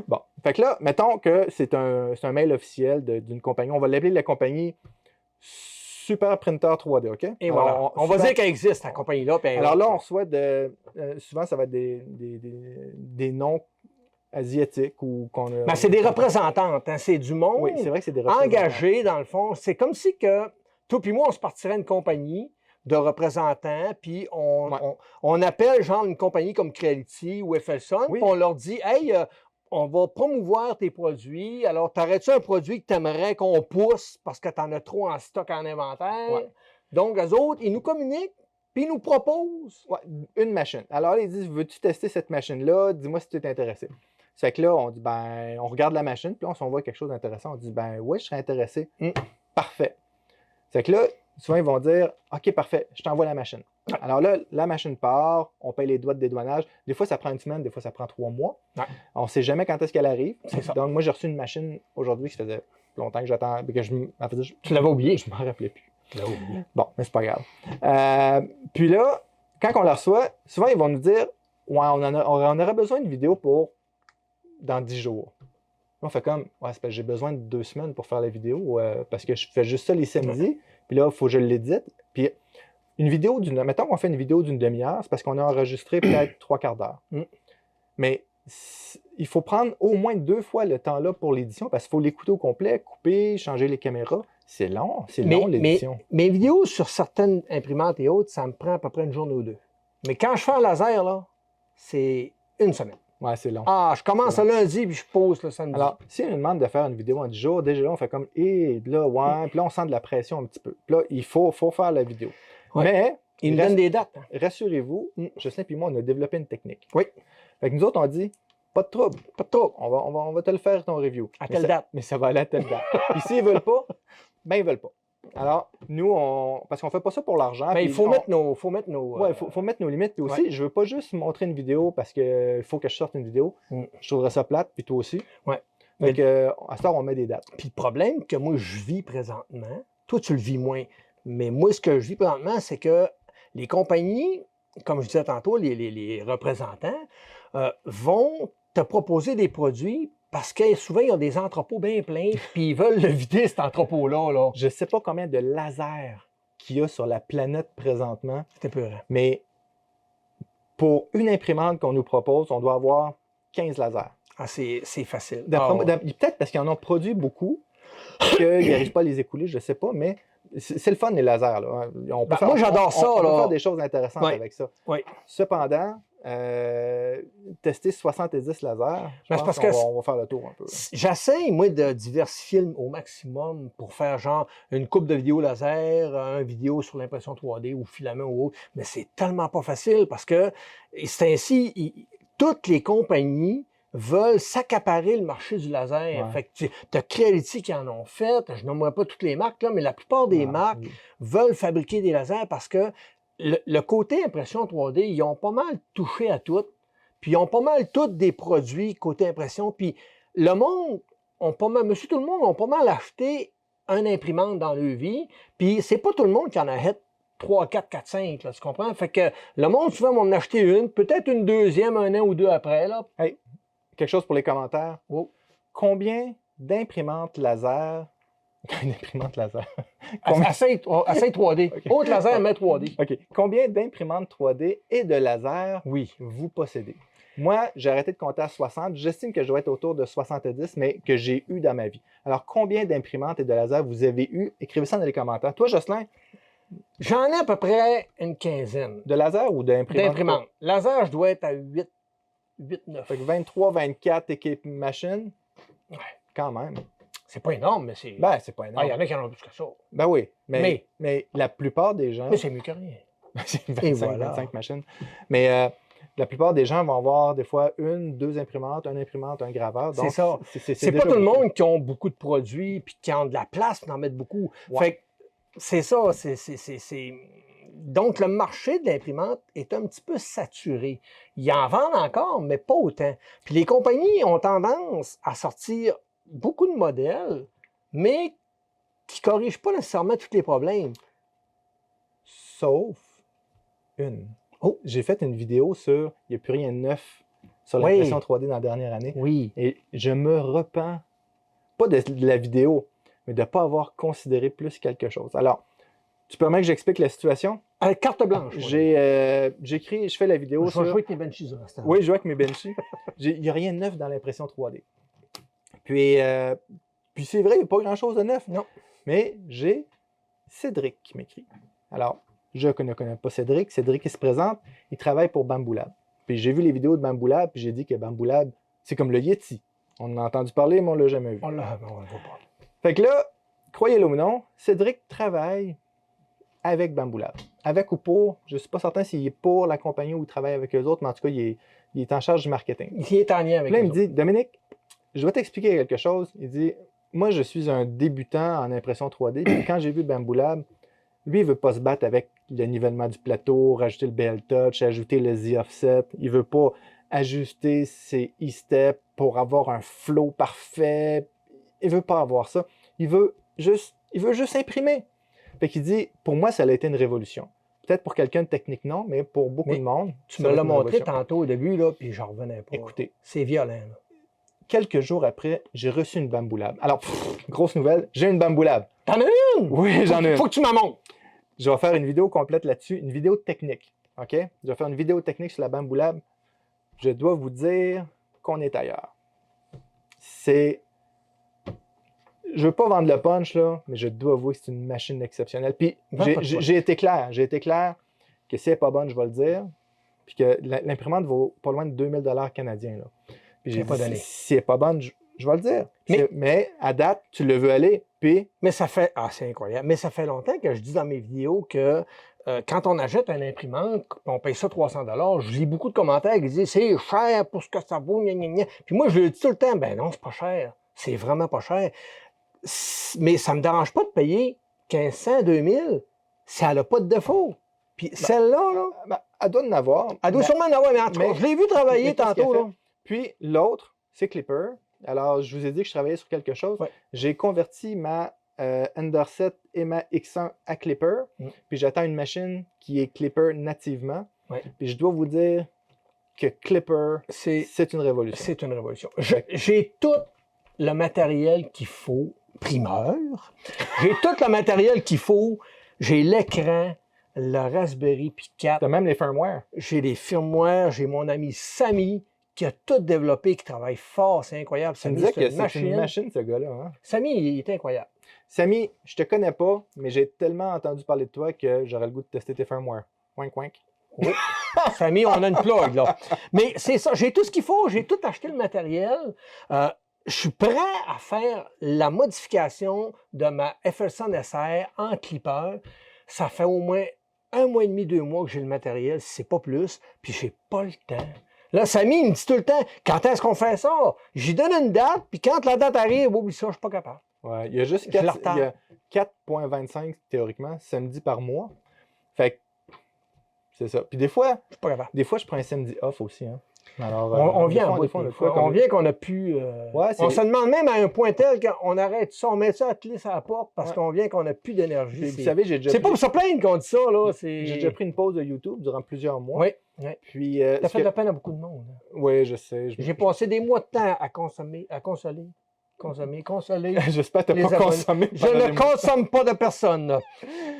[SPEAKER 2] Bon. Fait que là, mettons que c'est un mail officiel d'une compagnie. On va l'appeler la compagnie Super Printer 3D, OK?
[SPEAKER 1] Et
[SPEAKER 2] Alors,
[SPEAKER 1] voilà. On va dire qu'elle existe, cette compagnie-là.
[SPEAKER 2] Alors là, on reçoit souvent, ça va être des noms asiatiques ou qu'on a.
[SPEAKER 1] Ben, c'est des représentantes, hein. C'est du monde
[SPEAKER 2] Oui, c'est vrai que c'est des représentants.
[SPEAKER 1] engagé, dans le fond. C'est comme si que toi puis moi, on se partirait une compagnie de représentants, puis on appelle genre une compagnie comme Creality ou Effelson,
[SPEAKER 2] Oui.
[SPEAKER 1] puis on leur dit « Hey, on va promouvoir tes produits. Alors, t'aurais-tu un produit que tu aimerais qu'on pousse parce que tu en as trop en stock en inventaire?
[SPEAKER 2] Ouais. »
[SPEAKER 1] Donc, eux autres, ils nous communiquent, puis ils nous proposent.
[SPEAKER 2] Ouais, une machine. Alors, là, ils disent, veux-tu tester cette machine-là? Dis-moi si tu es intéressé. C'est que là, on dit, ben, on regarde la machine, puis là, on voit quelque chose d'intéressant. On dit, ben, oui, je serais intéressé. Parfait. C'est que là, souvent, ils vont dire, OK, parfait, je t'envoie la machine.
[SPEAKER 1] Ouais.
[SPEAKER 2] Alors là, la machine part, on paye les droits de dédouanage. Des fois, ça prend une semaine, des fois, ça prend 3 mois.
[SPEAKER 1] Ouais.
[SPEAKER 2] On ne sait jamais quand est-ce qu'elle arrive.
[SPEAKER 1] C'est ça.
[SPEAKER 2] Donc, moi, j'ai reçu une machine aujourd'hui qui faisait longtemps que j'attends. En fait,
[SPEAKER 1] Tu l'avais oublié.
[SPEAKER 2] je m'en rappelais plus.
[SPEAKER 1] Tu l'avais oublié.
[SPEAKER 2] Bon, mais c'est pas grave. Puis là, quand on la reçoit, souvent, ils vont nous dire, ouais, on aurait besoin d'une vidéo pour dans 10 jours. Là, on fait comme, ouais, c'est parce que j'ai besoin de 2 semaines pour faire la vidéo, parce que je fais juste ça les samedis, puis là, il faut que je l'édite. Puis une vidéo mettons qu'on fait une vidéo d'une demi-heure, c'est parce qu'on a enregistré peut-être 3/4 d'heure. Mais il faut prendre au moins 2 fois le temps là pour l'édition, parce qu'il faut l'écouter au complet, couper, changer les caméras. C'est long l'édition.
[SPEAKER 1] Mes vidéos sur certaines imprimantes et autres, ça me prend à peu près une journée ou 2. Mais quand je fais en laser, là, c'est une semaine.
[SPEAKER 2] Ouais, c'est long.
[SPEAKER 1] Ah, je commence le lundi puis je pose le samedi.
[SPEAKER 2] Alors, si on nous demande de faire une vidéo en 10 jours, déjà là, on fait comme, et là, ouais, puis là, on sent de la pression un petit peu. Puis là, il faut faire la vidéo.
[SPEAKER 1] Ouais.
[SPEAKER 2] Mais
[SPEAKER 1] Il nous donne des dates. Hein.
[SPEAKER 2] Rassurez-vous, Jocelyn et moi, on a développé une technique.
[SPEAKER 1] Oui.
[SPEAKER 2] Fait que nous autres, on dit, pas de trouble, pas de trouble. On va te le faire, ton review.
[SPEAKER 1] À telle date.
[SPEAKER 2] Mais ça va aller à telle date. Puis s'ils veulent pas, ben ils veulent pas. Alors, nous, parce qu'on fait pas ça pour l'argent.
[SPEAKER 1] Mais il faut mettre nos...
[SPEAKER 2] faut mettre nos limites. Puis aussi, je veux pas juste montrer une vidéo parce qu'il faut que je sorte une vidéo. Je trouverais ça plate, puis toi aussi.
[SPEAKER 1] Ouais.
[SPEAKER 2] Fait que, à ce temps, on met des dates.
[SPEAKER 1] Puis le problème que moi, je vis présentement, toi, tu le vis moins. Mais moi, ce que je vis présentement, c'est que les compagnies, comme je disais tantôt, les représentants, vont te proposer des produits parce que souvent, ils ont des entrepôts bien pleins, puis ils veulent le vider, cet entrepôt-là. Là.
[SPEAKER 2] Je ne sais pas combien de lasers qu'il y a sur la planète présentement.
[SPEAKER 1] C'est épeurant.
[SPEAKER 2] Mais pour une imprimante qu'on nous propose, on doit avoir 15 lasers.
[SPEAKER 1] Ah, c'est facile.
[SPEAKER 2] Peut-être parce qu'ils en ont produit beaucoup, qu'ils n'arrivent pas à les écouler, je ne sais pas, mais c'est le fun, les lasers. Là.
[SPEAKER 1] Moi, j'adore ça.
[SPEAKER 2] On peut faire des choses intéressantes avec ça.
[SPEAKER 1] Oui.
[SPEAKER 2] Cependant, tester 70 lasers, je pense qu'on va faire le tour un peu.
[SPEAKER 1] J'essaie, moi, de diversifier au maximum pour faire genre une coupe de vidéos laser, une vidéo sur l'impression 3D ou filament ou autre, mais c'est tellement pas facile parce que c'est ainsi, toutes les compagnies veulent s'accaparer le marché du laser. Ouais. Fait que tu as Creality qui en ont fait, je nommerai pas toutes les marques, là, mais la plupart des marques veulent fabriquer des lasers parce que le côté impression 3D, ils ont pas mal touché à tout, puis ils ont pas mal tous des produits côté impression, puis le monde, monsieur tout le monde, ont pas mal acheté un imprimante dans leur vie, puis c'est pas tout le monde qui en achète 3, 4, 4, 5, là, tu comprends? Fait que le monde, souvent, va en acheter une, peut-être une deuxième, un an ou deux après, là.
[SPEAKER 2] Hey, quelque chose pour les commentaires.
[SPEAKER 1] Oh.
[SPEAKER 2] Combien d'imprimantes laser... Une imprimante laser.
[SPEAKER 1] Assez 3D. Okay. Autre laser, mais 3D.
[SPEAKER 2] OK. Combien d'imprimantes 3D et de laser vous possédez? Moi, j'ai arrêté de compter à 60. J'estime que je dois être autour de 70, mais que j'ai eu dans ma vie. Alors, combien d'imprimantes et de laser vous avez eu? Écrivez ça dans les commentaires. Toi, Jocelyn?
[SPEAKER 1] J'en ai à peu près une quinzaine.
[SPEAKER 2] De laser ou d'imprimantes?
[SPEAKER 1] D'imprimantes. Laser, je dois être à 8, 9.
[SPEAKER 2] Fait que 23, 24 équipes machines.
[SPEAKER 1] Ouais.
[SPEAKER 2] Quand même.
[SPEAKER 1] C'est pas énorme, mais c'est...
[SPEAKER 2] Ben, c'est pas énorme.
[SPEAKER 1] Il y en a qui en ont plus que ça.
[SPEAKER 2] Ben oui, mais la plupart des gens...
[SPEAKER 1] Mais c'est mieux que rien.
[SPEAKER 2] C'est 25 machines. Mais la plupart des gens vont avoir des fois une, deux imprimantes, un imprimante, un graveur.
[SPEAKER 1] C'est ça. C'est pas tout le monde qui ont beaucoup de produits puis qui ont de la place pour en mettre beaucoup. Ouais. Fait que c'est ça. Donc, le marché de l'imprimante est un petit peu saturé. Ils en vendent encore, mais pas autant. Puis les compagnies ont tendance à sortir beaucoup de modèles, mais qui ne corrigent pas nécessairement tous les problèmes.
[SPEAKER 2] Sauf une. Oh, j'ai fait une vidéo sur « Il n'y a plus rien de neuf sur l'impression 3D dans la dernière année ».
[SPEAKER 1] Oui.
[SPEAKER 2] Et je me repens, pas de la vidéo, mais de ne pas avoir considéré plus quelque chose. Alors, tu permets que j'explique la situation?
[SPEAKER 1] Carte blanche.
[SPEAKER 2] Je fais la vidéo
[SPEAKER 1] sur... Je vais jouer avec mes Benchies.
[SPEAKER 2] Oui, je joue avec mes Benchies. Il n'y a rien de neuf dans l'impression 3D. Puis c'est vrai, il n'y a pas grand-chose de neuf.
[SPEAKER 1] Non.
[SPEAKER 2] Mais j'ai Cédric qui m'écrit. Alors, je ne connais pas Cédric. Cédric, il se présente, il travaille pour Bamboo Lab. Puis j'ai vu les vidéos de Bamboo Lab, puis j'ai dit que Bamboo Lab, c'est comme le Yeti. On en a entendu parler, mais on ne l'a jamais vu.
[SPEAKER 1] On l'a pas.
[SPEAKER 2] Fait que là, croyez-le ou non, Cédric travaille avec Bamboo Lab. Avec ou pour, je ne suis pas certain s'il est pour la compagnie ou il travaille avec eux autres, mais en tout cas, il est en charge du marketing.
[SPEAKER 1] Il est en lien avec eux.
[SPEAKER 2] Là, il me dit, Dominique, je vais t'expliquer quelque chose. Il dit, moi, je suis un débutant en impression 3D. Puis quand j'ai vu Bamboo Lab, lui, il ne veut pas se battre avec le nivellement du plateau, rajouter le BL Touch, ajouter le Z-Offset. Il ne veut pas ajuster ses E-steps pour avoir un flow parfait. Il ne veut pas avoir ça. Il veut juste imprimer. Fait qu'il dit, pour moi, ça a été une révolution. Peut-être pour quelqu'un de technique, non, mais pour beaucoup de monde.
[SPEAKER 1] Tu me l'as montré tantôt au début, là, puis j'en revenais pas.
[SPEAKER 2] Écoutez.
[SPEAKER 1] C'est violent, là.
[SPEAKER 2] Quelques jours après, j'ai reçu une Bamboo Lab. Alors, grosse nouvelle, j'ai une Bamboo Lab.
[SPEAKER 1] T'en as une?
[SPEAKER 2] Oui, j'en ai une.
[SPEAKER 1] Faut que tu m'en montres.
[SPEAKER 2] Je vais faire une vidéo complète là-dessus, une vidéo technique. OK? Je vais faire une vidéo technique sur la Bamboo Lab. Je dois vous dire qu'on est ailleurs. Je veux pas vendre le punch, là, mais je dois avouer que c'est une machine exceptionnelle. Puis, j'ai été clair. J'ai été clair que si elle n'est pas bonne, je vais le dire. Puis que l'imprimante vaut pas loin de 2000 $ canadiens, là. Puis j'ai dit, si elle n'est pas bonne, je vais le dire. Mais à date, tu le veux aller. Puis,
[SPEAKER 1] Mais ça fait... Ah, c'est incroyable. Mais ça fait longtemps que je dis dans mes vidéos que quand on achète un imprimante, on paye ça 300 $, je lis beaucoup de commentaires qui disent « C'est cher pour ce que ça vaut, gna, gna, gna. » Puis moi, je le dis tout le temps, ben non, c'est pas cher. C'est vraiment pas cher. Mais ça me dérange pas de payer 1500, 2000 si elle n'a pas de défaut. Puis celle-là, là,
[SPEAKER 2] ben, elle doit en avoir.
[SPEAKER 1] elle doit sûrement en avoir, mais en tout cas,
[SPEAKER 2] mais-
[SPEAKER 1] je l'ai vu travailler
[SPEAKER 2] mais qu'est-ce qu'elle
[SPEAKER 1] tantôt.
[SPEAKER 2] fait?
[SPEAKER 1] Là.
[SPEAKER 2] Puis l'autre, c'est Clipper. Alors, je vous ai dit que je travaillais sur quelque chose.
[SPEAKER 1] Ouais.
[SPEAKER 2] J'ai converti ma Ender7 et ma X1 à Clipper. Puis j'attends une machine qui est Clipper nativement.
[SPEAKER 1] Ouais.
[SPEAKER 2] Puis je dois vous dire que Clipper,
[SPEAKER 1] C'est
[SPEAKER 2] c'est une révolution.
[SPEAKER 1] c'est une révolution. J'ai tout le matériel qu'il faut, primeur. J'ai tout le matériel qu'il faut. J'ai l'écran, le Raspberry Pi 4.
[SPEAKER 2] T'as même les firmware.
[SPEAKER 1] J'ai les firmware. J'ai mon ami Samy qui a tout développé, qui travaille fort. C'est incroyable.
[SPEAKER 2] Tu me
[SPEAKER 1] Samy,
[SPEAKER 2] disais que
[SPEAKER 1] c'est
[SPEAKER 2] c'est une machine, ce gars-là. Hein?
[SPEAKER 1] Samy, il est incroyable.
[SPEAKER 2] Samy, je te connais pas, mais j'ai tellement entendu parler de toi que j'aurais le goût de tester tes firmware. Wink, wink.
[SPEAKER 1] Oui. Samy, on a une plug, là. Mais c'est ça, j'ai tout ce qu'il faut, j'ai tout acheté le matériel. Je suis prêt à faire la modification de ma FL100 SR en clipper. Ça fait au moins 1 mois et demi, 2 mois que j'ai le matériel, si c'est pas plus, puis j'ai pas le temps. Là, Samy, il me dit tout le temps, quand est-ce qu'on fait ça? J'y donne une date, puis quand la date arrive, oublie ça, je suis pas capable.
[SPEAKER 2] Ouais, il y a juste
[SPEAKER 1] Je la
[SPEAKER 2] 4,25 théoriquement samedi par mois. Fait que c'est ça. Puis des fois,
[SPEAKER 1] Je suis pas capable.
[SPEAKER 2] je prends un samedi off aussi. Hein. Alors,
[SPEAKER 1] On
[SPEAKER 2] des
[SPEAKER 1] vient
[SPEAKER 2] fois,
[SPEAKER 1] en bout,
[SPEAKER 2] des fois, on a
[SPEAKER 1] des
[SPEAKER 2] quoi
[SPEAKER 1] fois. On
[SPEAKER 2] comme-
[SPEAKER 1] vient qu'on a pu...
[SPEAKER 2] Ouais, c'est-
[SPEAKER 1] on se demande même à un point tel qu'on arrête ça, on met ça à clé sur la porte parce
[SPEAKER 2] Ouais.
[SPEAKER 1] qu'on vient qu'on n'a plus d'énergie.
[SPEAKER 2] Puis, vous savez, j'ai déjà,
[SPEAKER 1] C'est pas
[SPEAKER 2] pris...
[SPEAKER 1] pour se plaindre qu'on dit ça, là.
[SPEAKER 2] j'ai déjà pris une pause de YouTube durant plusieurs mois.
[SPEAKER 1] Oui, oui.
[SPEAKER 2] Puis,
[SPEAKER 1] Ça
[SPEAKER 2] ce
[SPEAKER 1] fait de
[SPEAKER 2] que-
[SPEAKER 1] la peine à beaucoup de monde. hein.
[SPEAKER 2] Oui, je sais.
[SPEAKER 1] J'ai passé des mois de temps à consoler.
[SPEAKER 2] J'espère que tu
[SPEAKER 1] les
[SPEAKER 2] n'as pas
[SPEAKER 1] abonnés.
[SPEAKER 2] consommé.
[SPEAKER 1] Je
[SPEAKER 2] pendant
[SPEAKER 1] ne
[SPEAKER 2] les mois.
[SPEAKER 1] consomme pas de personne, là.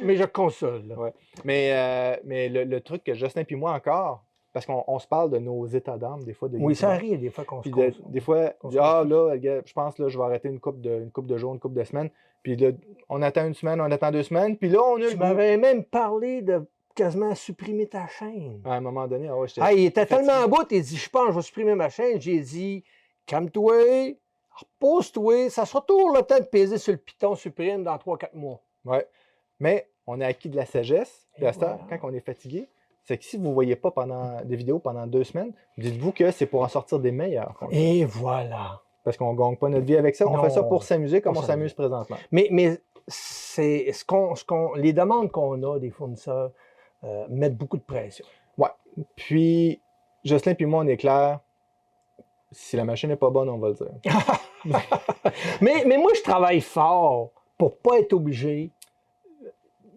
[SPEAKER 1] Mais je console. là.
[SPEAKER 2] Ouais. Mais le truc que Justin et moi encore, parce qu'on se parle de nos états d'âme des fois de
[SPEAKER 1] Oui, ça
[SPEAKER 2] YouTubeurs.
[SPEAKER 1] arrive des fois qu'on se
[SPEAKER 2] Puis
[SPEAKER 1] consomme.
[SPEAKER 2] des fois,
[SPEAKER 1] Qu'on
[SPEAKER 2] dit,
[SPEAKER 1] se
[SPEAKER 2] ah
[SPEAKER 1] confie.
[SPEAKER 2] là, gars, je pense là, je vais arrêter une couple de jours, une couple de semaines. Puis là, on attend une semaine, on attend 2 semaines. Puis là, on a le
[SPEAKER 1] Tu
[SPEAKER 2] goût.
[SPEAKER 1] m'avais même parlé de quasiment supprimer ta chaîne.
[SPEAKER 2] À un moment donné, ah ouais, j'étais.
[SPEAKER 1] Ah, il était
[SPEAKER 2] fatigué.
[SPEAKER 1] tellement en bout, il dit, je pense, je vais supprimer ma chaîne. J'ai dit, calme-toi, repose-toi, ça sera toujours le temps de peser sur le piton supprime dans 3-4 mois.
[SPEAKER 2] Ouais. Mais on a acquis de la sagesse. Puis
[SPEAKER 1] Et
[SPEAKER 2] à cette heure,
[SPEAKER 1] voilà.
[SPEAKER 2] quand on est fatigué, c'est que si vous ne voyez pas des vidéos pendant 2 semaines, dites-vous que c'est pour en sortir des meilleurs.
[SPEAKER 1] Et voilà.
[SPEAKER 2] Parce qu'on ne gagne pas notre vie avec ça. On
[SPEAKER 1] Non,
[SPEAKER 2] fait ça pour s'amuser comme
[SPEAKER 1] pour
[SPEAKER 2] on s'amuse présentement.
[SPEAKER 1] Mais c'est les demandes qu'on a des fournisseurs mettent beaucoup de pression.
[SPEAKER 2] Ouais. Puis, Jocelyn puis moi, on est clair. Si la machine n'est pas bonne, on va le dire.
[SPEAKER 1] mais moi, je travaille fort pour pas être obligé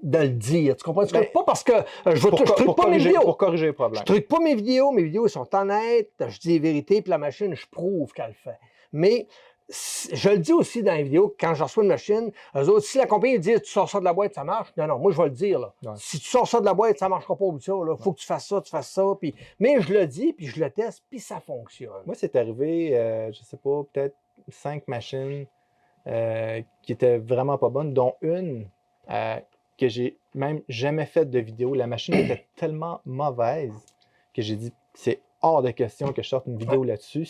[SPEAKER 1] de le dire. Tu comprends?
[SPEAKER 2] Ben,
[SPEAKER 1] pas parce que je truque pas mes vidéos.
[SPEAKER 2] pour corriger le problème.
[SPEAKER 1] Je truque pas mes vidéos sont honnêtes, je dis les vérités, puis la machine, je prouve qu'elle le fait. Mais je le dis aussi dans les vidéos, quand je reçois une machine, eux autres, si la compagnie dit tu sors ça de la boîte, ça marche. Non, moi je vais le dire. Là.
[SPEAKER 2] Ouais.
[SPEAKER 1] Si tu sors ça de la boîte, ça ne marchera pas au bout de ça. Il faut que tu fasses ça. Puis... Mais je le dis, puis je le teste, puis ça fonctionne.
[SPEAKER 2] Moi, c'est arrivé, je sais pas, peut-être 5 machines qui étaient vraiment pas bonnes, dont une que j'ai même jamais fait de vidéo. La machine était tellement mauvaise que j'ai dit c'est hors de question que je sorte une vidéo là-dessus.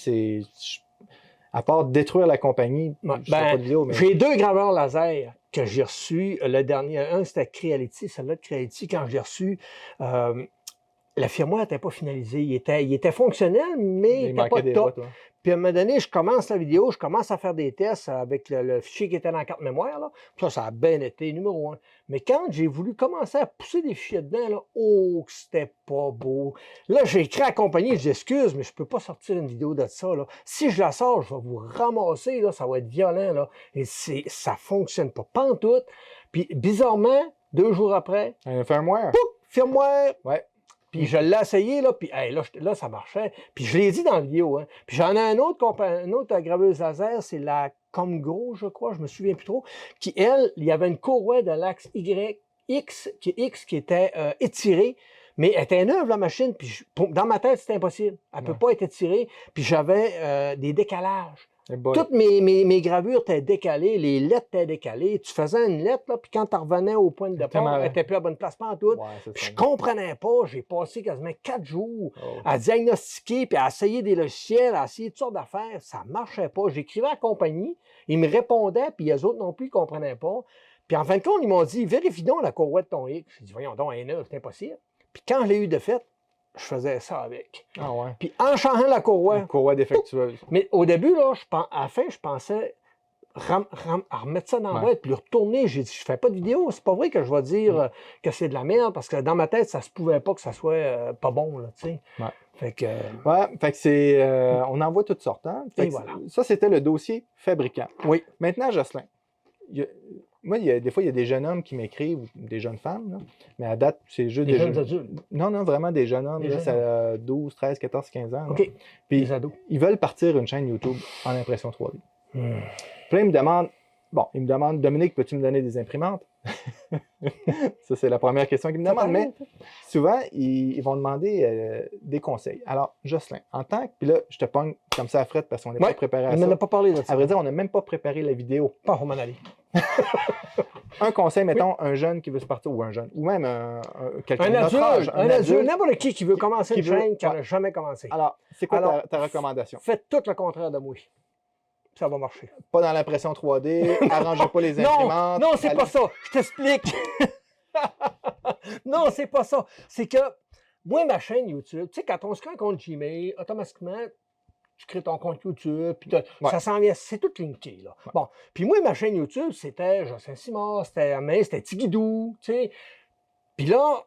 [SPEAKER 2] À part détruire la compagnie, je fais pas de vidéo. Mais...
[SPEAKER 1] J'ai 2 graveurs laser que j'ai reçus. Le dernier, un c'était Creality, celle-là de Creality, quand je l'ai reçu, la firmware n'était pas finalisée. Il était fonctionnel, mais il n'était pas
[SPEAKER 2] des
[SPEAKER 1] top.
[SPEAKER 2] bras, toi.
[SPEAKER 1] Puis à un moment donné, je commence la vidéo, je commence à faire des tests avec le fichier qui était dans la carte mémoire. Là. Puis ça a bien été numéro 1. Mais quand j'ai voulu commencer à pousser des fichiers dedans, là, oh, que c'était pas beau. Là, j'ai écrit à la compagnie, je dis excuse, mais je peux pas sortir une vidéo de ça. Là. Si je la sors, je vais vous ramasser, là, ça va être violent. Là. Et ça fonctionne pas pantoute. Puis bizarrement, 2 jours après,
[SPEAKER 2] Un firmware?
[SPEAKER 1] pouf, firmware.
[SPEAKER 2] Ouais.
[SPEAKER 1] Puis je l'ai essayé, là, puis hey, là, ça marchait. Puis je l'ai dit dans la vidéo. Hein. Puis j'en ai une autre graveuse laser, c'est la Comgro, je crois, je me souviens plus trop, qui, elle, il y avait une courroie de l'axe X qui était étirée, mais elle était neuve, la machine, puis dans ma tête, c'était impossible. Elle ne peut pas être étirée, puis j'avais des décalages.
[SPEAKER 2] Eh boy.
[SPEAKER 1] Toutes mes gravures étaient décalées, les lettres étaient décalées. Tu faisais une lettre, là, puis quand tu revenais au point de départ, elle n'était plus à bonne place, pas en tout.
[SPEAKER 2] Ouais, c'est
[SPEAKER 1] Puis
[SPEAKER 2] ça.
[SPEAKER 1] je comprenais pas. J'ai passé quasiment 4 jours
[SPEAKER 2] Oh.
[SPEAKER 1] à diagnostiquer, puis à essayer des logiciels, à essayer toutes sortes d'affaires. Ça marchait pas. J'écrivais à la compagnie, ils me répondaient, puis les autres non plus, ils comprenaient pas. Puis en fin de compte, ils m'ont dit, vérifie donc la courroie de ton X. J'ai dit, voyons donc, un c'est impossible. Puis quand je l'ai eu de fait, je faisais ça avec.
[SPEAKER 2] Ah ouais.
[SPEAKER 1] Puis en changeant la courroie,
[SPEAKER 2] Une courroie défectueuse.
[SPEAKER 1] mais au début, là, à la fin, je pensais à remettre ça dans la boîte, puis le retourner. J'ai dit, je fais pas de vidéo. C'est pas vrai que je vais dire que c'est de la merde, parce que dans ma tête, ça se pouvait pas que ça soit pas bon, là, tu sais.
[SPEAKER 2] Ouais.
[SPEAKER 1] Fait que...
[SPEAKER 2] Ouais, fait que c'est... on en voit toutes sortes, hein? Fait
[SPEAKER 1] Et
[SPEAKER 2] que
[SPEAKER 1] voilà.
[SPEAKER 2] Ça, c'était le dossier fabricant.
[SPEAKER 1] Oui.
[SPEAKER 2] Maintenant, Jocelyn, moi, des fois, il y a des jeunes hommes qui m'écrivent, ou des jeunes femmes, là, mais à date, c'est juste
[SPEAKER 1] Des jeunes adultes.
[SPEAKER 2] Non, vraiment des jeunes hommes,
[SPEAKER 1] Des
[SPEAKER 2] là,
[SPEAKER 1] jeunes
[SPEAKER 2] ça a 12, 13, 14, 15 ans. là.
[SPEAKER 1] OK.
[SPEAKER 2] Puis,
[SPEAKER 1] Des ados.
[SPEAKER 2] ils veulent partir une chaîne YouTube en impression 3D.
[SPEAKER 1] Hmm.
[SPEAKER 2] Puis là, ils me demandent, Dominique, peux-tu me donner des imprimantes? Ça, c'est la première question qu'ils me demandent. Mais souvent, ils vont demander des conseils. Alors, Jocelyn, en tant que... Puis là, je te pogne comme ça à frette parce qu'on n'est pas préparé à
[SPEAKER 1] Il
[SPEAKER 2] ça.
[SPEAKER 1] m'en a pas parlé de ça.
[SPEAKER 2] À vrai dire, on n'a même pas préparé la vidéo.
[SPEAKER 1] Pas pour m'en aller.
[SPEAKER 2] Un conseil, mettons, un jeune qui veut se partir, ou un jeune, ou même quelqu'un
[SPEAKER 1] Un
[SPEAKER 2] de notre âge.
[SPEAKER 1] adulte, n'importe qui veut commencer
[SPEAKER 2] qui
[SPEAKER 1] une
[SPEAKER 2] veut-
[SPEAKER 1] chaîne qui
[SPEAKER 2] ouais.
[SPEAKER 1] n'a jamais commencé.
[SPEAKER 2] Alors, c'est quoi
[SPEAKER 1] Alors,
[SPEAKER 2] ta recommandation?
[SPEAKER 1] Faites tout le contraire de moi. Ça va marcher.
[SPEAKER 2] Pas dans l'impression 3D, arrangez pas les imprimantes.
[SPEAKER 1] Non, c'est
[SPEAKER 2] allez-
[SPEAKER 1] pas ça. Je t'explique. Non, c'est pas ça. C'est que, moi, ma chaîne YouTube, tu sais, quand on se crée un compte Gmail, automatiquement, tu crées ton compte YouTube, puis ça s'en vient, c'est tout linké, là.
[SPEAKER 2] Ouais.
[SPEAKER 1] Bon, puis moi, ma chaîne YouTube, c'était Jocelyn Simard, c'était Tigidou, tu sais. Puis là,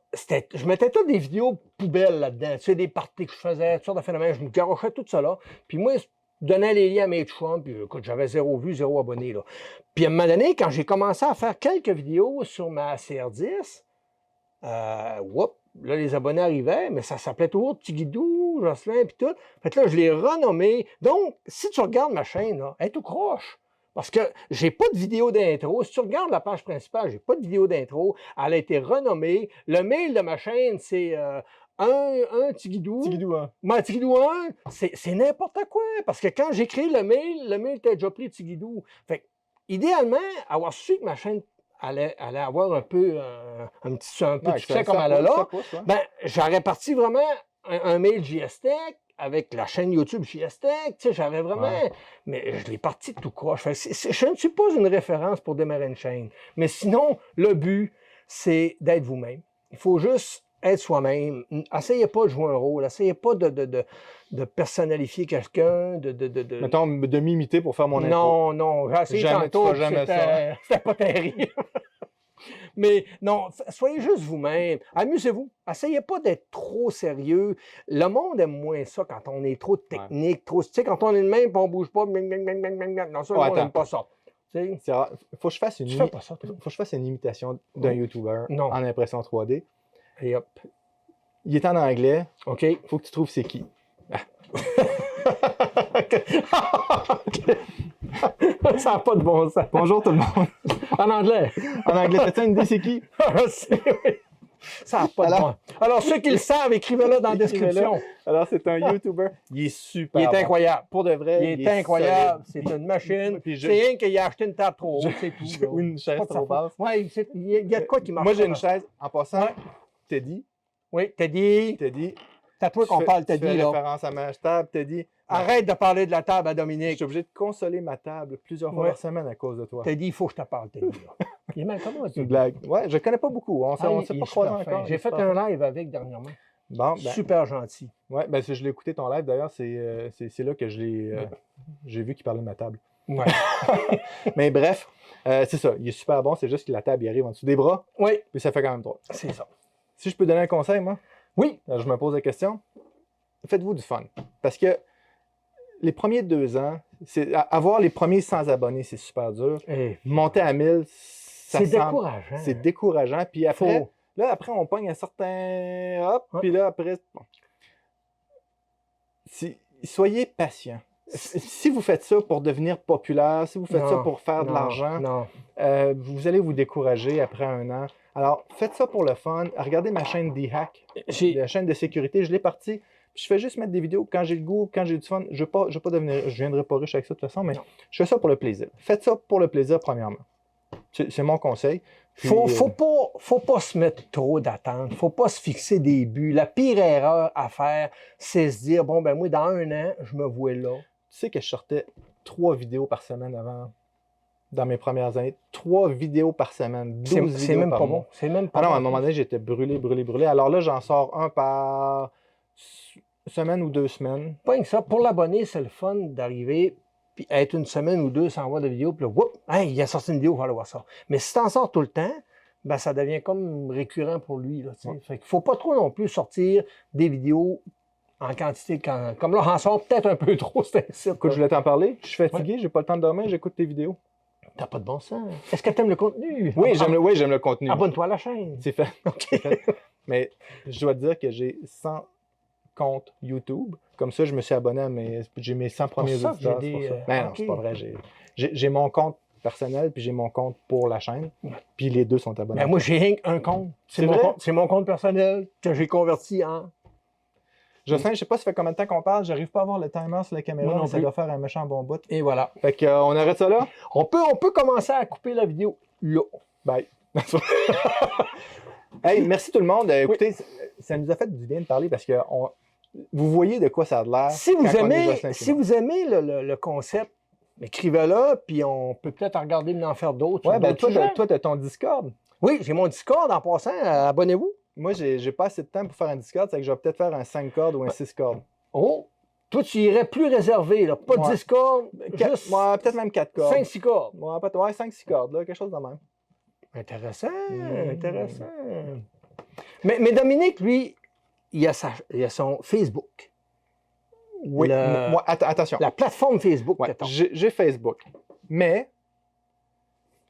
[SPEAKER 1] je mettais toutes des vidéos poubelles là-dedans, tu sais, des parties que je faisais, toutes sortes de phénomènes, je me garochais tout ça là. Puis moi, je donnais les liens à mes chums, puis écoute, j'avais 0 vues, 0 abonnés, là. Puis à un moment donné, quand j'ai commencé à faire quelques vidéos sur ma CR10, là, les abonnés arrivaient, mais ça s'appelait toujours Tigidou, Jocelyn, puis tout. Fait que là, je l'ai renommé. Donc, si tu regardes ma chaîne, là, elle est tout croche. Parce que j'ai pas de vidéo d'intro. Si tu regardes la page principale, j'ai pas de vidéo d'intro. Elle a été renommée. Le mail de ma chaîne, c'est un Tigidou.
[SPEAKER 2] Tigidou, hein?
[SPEAKER 1] Ouais, Tigidou 1, c'est n'importe quoi. Parce que quand j'ai créé le mail était déjà pris Tigidou. Fait que, idéalement, avoir su que ma chaîne allait avoir un peu un petit succès comme elle a là, ben, j'aurais parti vraiment un mail JSTech avec la chaîne YouTube JSTech, tu sais, j'avais vraiment...
[SPEAKER 2] Ouais.
[SPEAKER 1] Mais je l'ai parti tout croche. Fait que je ne suis pas une référence pour démarrer une chaîne. Mais sinon, le but, c'est d'être vous-même. Il faut juste être soi-même. Essayez pas de jouer un rôle. Essayez pas de personnalifier quelqu'un,
[SPEAKER 2] Mettons, de m'imiter pour faire mon intro.
[SPEAKER 1] Non, j'ai essayé
[SPEAKER 2] Jamais,
[SPEAKER 1] tantôt,
[SPEAKER 2] tu feras jamais
[SPEAKER 1] c'était pas terrible. Mais non, soyez juste vous-même. Amusez-vous. Essayez pas d'être trop sérieux. Le monde aime moins ça quand on est trop technique, trop... Tu sais, quand on est le même et on bouge pas, non, ça, le monde n'aime pas ça. Tu sais?
[SPEAKER 2] Faut que je fasse une imitation d'un YouTuber en impression 3D.
[SPEAKER 1] Et hop.
[SPEAKER 2] Il est en anglais.
[SPEAKER 1] OK.
[SPEAKER 2] Faut que tu trouves c'est qui.
[SPEAKER 1] Ça n'a pas de bon sens.
[SPEAKER 2] Bonjour tout le monde.
[SPEAKER 1] En anglais.
[SPEAKER 2] En anglais, t'as-tu une idée c'est qui?
[SPEAKER 1] Ça n'a pas de bon sens. Alors, ceux qui le savent, écrivez-le dans la description.
[SPEAKER 2] Alors, c'est un YouTuber. Il est super.
[SPEAKER 1] Il est incroyable.
[SPEAKER 2] Pour de vrai.
[SPEAKER 1] Il est incroyable. C'est une machine. C'est rien qu'il a acheté une table trop haute, c'est tout.
[SPEAKER 2] Ou une chaise trop basse.
[SPEAKER 1] Oui, il y a de quoi qui marche.
[SPEAKER 2] Moi, j'ai une chaise. En passant, Teddy.
[SPEAKER 1] Oui, Teddy. C'est à toi qu'on parle, Teddy.
[SPEAKER 2] Tu fais référence à ma table, Teddy.
[SPEAKER 1] Arrête de parler de la table à Dominique.
[SPEAKER 2] Je suis obligé de consoler ma table plusieurs fois par semaine à cause de toi.
[SPEAKER 1] Teddy, il faut que je te parle, Teddy. Il est mal comment
[SPEAKER 2] C'est une blague. Ouais, je ne connais pas beaucoup. On ne s'est pas croisés encore.
[SPEAKER 1] J'ai fait un live avec dernièrement.
[SPEAKER 2] Bon,
[SPEAKER 1] super gentil.
[SPEAKER 2] Ouais, ben, je l'ai écouté ton live d'ailleurs. C'est là que j'ai vu qu'il parlait de ma table.
[SPEAKER 1] Ouais.
[SPEAKER 2] Mais bref, c'est ça. Il est super bon. C'est juste que la table il arrive en dessous des bras.
[SPEAKER 1] Oui.
[SPEAKER 2] Puis ça fait quand même drôle.
[SPEAKER 1] C'est ça.
[SPEAKER 2] Si je peux donner un conseil, moi.
[SPEAKER 1] Oui.
[SPEAKER 2] Je me pose la question. Faites-vous du fun. Parce que les premiers 2 ans, avoir les premiers 100 abonnés, c'est super dur. Monter à 1000,
[SPEAKER 1] c'est décourageant.
[SPEAKER 2] C'est décourageant. Puis après, après, on pogne un certain... Hop, puis là, après... Bon. Soyez patient. Si vous faites ça pour devenir populaire, si vous faites ça pour faire de l'argent, vous allez vous décourager après 1 an. Alors, faites ça pour le fun. Regardez ma chaîne D-Hack, la chaîne de sécurité. Je l'ai partie. je fais juste mettre des vidéos quand j'ai le goût, quand j'ai du fun. Je viendrai pas riche avec ça de toute façon, mais je fais ça pour le plaisir. Faites ça pour le plaisir, premièrement. C'est mon conseil. Puis,
[SPEAKER 1] faut pas se mettre trop d'attentes. Faut pas se fixer des buts. La pire erreur à faire, c'est se dire, bon, ben moi, dans 1 an, je me vois là.
[SPEAKER 2] Tu sais que je sortais 3 vidéos par semaine avant, dans mes premières années. 3 vidéos par semaine, 12 vidéos
[SPEAKER 1] C'est même
[SPEAKER 2] par
[SPEAKER 1] pas
[SPEAKER 2] mois.
[SPEAKER 1] bon. C'est même pas
[SPEAKER 2] Ah non,
[SPEAKER 1] bon.
[SPEAKER 2] à un moment donné, j'étais brûlé. Alors là, j'en sors un par semaine ou 2 semaines.
[SPEAKER 1] Pas que ça. Pour l'abonné, c'est le fun d'arriver puis être 1 semaine ou 2 sans voir de vidéo, puis là, whoop, hey, il a sorti une vidéo, il va aller voir ça. Mais si tu en sors tout le temps, ben, ça devient comme récurrent pour lui. Là,
[SPEAKER 2] Ouais.
[SPEAKER 1] Fait qu'il faut pas trop non plus sortir des vidéos en quantité. Comme là, on en sort peut-être un peu trop, c'est ainsi.
[SPEAKER 2] Écoute, je voulais t'en parler. Je suis fatigué, j'ai pas le temps de dormir, j'écoute tes vidéos.
[SPEAKER 1] T'as pas de bon sens. Est-ce que tu aimes le contenu?
[SPEAKER 2] Oui, j'aime le contenu.
[SPEAKER 1] Abonne-toi à la chaîne.
[SPEAKER 2] C'est fait. C'est fait. Mais je dois te dire que j'ai 100 comptes YouTube. Comme ça, je me suis abonné à j'ai mes 100 premiers
[SPEAKER 1] ça que
[SPEAKER 2] auditeurs.
[SPEAKER 1] j'ai
[SPEAKER 2] C'est pour
[SPEAKER 1] des,
[SPEAKER 2] ça. Ben non,
[SPEAKER 1] ok.
[SPEAKER 2] c'est pas vrai. J'ai mon compte personnel, puis j'ai mon compte pour la chaîne. Puis les deux sont abonnés.
[SPEAKER 1] Ben, moi, j'ai rien qu'un compte.
[SPEAKER 2] C'est vrai?
[SPEAKER 1] C'est mon compte personnel que j'ai converti en.
[SPEAKER 2] Jocelyn, je sais pas ça fait combien de temps qu'on parle. J'arrive pas à voir le timer sur la caméra,
[SPEAKER 1] Moi non
[SPEAKER 2] mais ça
[SPEAKER 1] plus.
[SPEAKER 2] doit faire un méchant bon bout.
[SPEAKER 1] Et voilà.
[SPEAKER 2] Fait que, on arrête ça là?
[SPEAKER 1] On peut commencer à couper la vidéo là.
[SPEAKER 2] Bye. Hey, merci tout le monde. Écoutez, ça nous a fait du bien de parler parce que vous voyez de quoi ça a l'air.
[SPEAKER 1] Si vous
[SPEAKER 2] quand on est
[SPEAKER 1] aimez,
[SPEAKER 2] Jocelyn
[SPEAKER 1] si
[SPEAKER 2] Simon.
[SPEAKER 1] vous aimez le concept, écrivez-le, puis on peut peut-être en regarder en faire d'autres.
[SPEAKER 2] Ouais,
[SPEAKER 1] sur
[SPEAKER 2] ben
[SPEAKER 1] d'autres sujets.
[SPEAKER 2] toi, t'as ton Discord.
[SPEAKER 1] Oui, j'ai mon Discord en passant. Abonnez-vous.
[SPEAKER 2] Moi, j'ai pas assez de temps pour faire un Discord, c'est que je vais peut-être faire un 5 cordes ou un 6 cordes.
[SPEAKER 1] Oh, toi, tu irais plus réservé, là. Pas de
[SPEAKER 2] Ouais.
[SPEAKER 1] 10 cordes, juste
[SPEAKER 2] Ouais, peut-être même 4 cordes.
[SPEAKER 1] 5-6 cordes.
[SPEAKER 2] Ouais, peut-être 5-6 cordes, là, quelque chose de même.
[SPEAKER 1] Intéressant, intéressant. Mais Dominique, lui, il a son Facebook.
[SPEAKER 2] Oui, moi, attention.
[SPEAKER 1] La plateforme Facebook,
[SPEAKER 2] Ouais,
[SPEAKER 1] mettons.
[SPEAKER 2] j'ai Facebook. Mais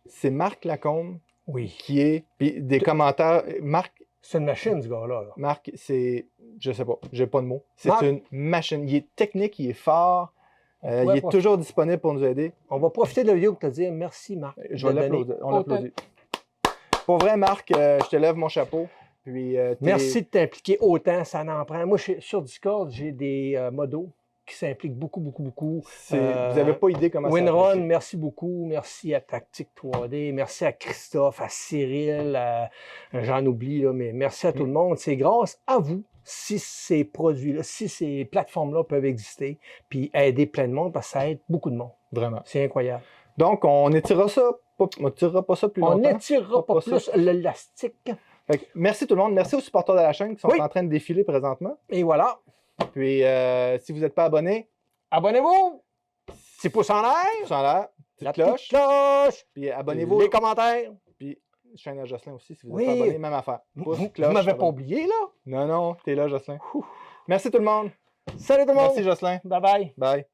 [SPEAKER 2] c'est Marc Lacombe
[SPEAKER 1] Oui.
[SPEAKER 2] qui est. Puis des commentaires.
[SPEAKER 1] C'est une machine, ce gars-là. Là.
[SPEAKER 2] Marc, c'est. Je sais pas, j'ai pas de mots. C'est
[SPEAKER 1] Marc.
[SPEAKER 2] une machine. Il est technique, il est fort. Il est
[SPEAKER 1] profiter.
[SPEAKER 2] toujours disponible pour nous aider.
[SPEAKER 1] On va profiter de la vidéo pour te dire merci, Marc.
[SPEAKER 2] Je vais
[SPEAKER 1] de donner
[SPEAKER 2] l'applaudir. On
[SPEAKER 1] autant-
[SPEAKER 2] l'applaudit. Pour vrai, Marc, je te lève mon chapeau. Puis,
[SPEAKER 1] Merci de t'impliquer autant, ça n'en prend. Moi, sur Discord, j'ai des modos qui s'impliquent beaucoup.
[SPEAKER 2] Vous n'avez pas idée comment ça
[SPEAKER 1] Winrun,
[SPEAKER 2] apprécie.
[SPEAKER 1] merci beaucoup. Merci à Tactique 3D. Merci à Christophe, à Cyril. J'en oublie, là, mais merci à tout le monde. C'est grâce à vous si ces produits-là, si ces plateformes-là peuvent exister puis aider plein de monde parce que ça aide beaucoup de monde.
[SPEAKER 2] Vraiment.
[SPEAKER 1] C'est incroyable.
[SPEAKER 2] Donc, on n'étirera pas ça plus
[SPEAKER 1] On
[SPEAKER 2] longtemps.
[SPEAKER 1] n'étirera pas plus l'élastique.
[SPEAKER 2] Fait que merci tout le monde. Merci aux supporters de la chaîne qui sont
[SPEAKER 1] Oui.
[SPEAKER 2] en train de défiler présentement.
[SPEAKER 1] Et voilà.
[SPEAKER 2] Puis, si vous n'êtes pas abonné,
[SPEAKER 1] Abonnez-vous. Petit pouce en l'air.
[SPEAKER 2] pouce en l'air, petite
[SPEAKER 1] La
[SPEAKER 2] cloche.
[SPEAKER 1] petite cloche.
[SPEAKER 2] Puis, abonnez-vous.
[SPEAKER 1] Les commentaires.
[SPEAKER 2] Puis, chaîne à Jocelyn aussi, si vous
[SPEAKER 1] Oui.
[SPEAKER 2] n'êtes pas abonné, même affaire. Pouce,
[SPEAKER 1] Vous
[SPEAKER 2] cloche.
[SPEAKER 1] ne m'avez pas
[SPEAKER 2] abonné.
[SPEAKER 1] oublié, là.
[SPEAKER 2] Non, non, t'es là, Jocelyn. Merci tout le monde.
[SPEAKER 1] Salut tout le monde.
[SPEAKER 2] Merci, Jocelyn.
[SPEAKER 1] Bye bye.
[SPEAKER 2] Bye.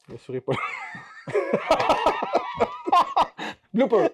[SPEAKER 2] Le souris pas.
[SPEAKER 1] Blooper.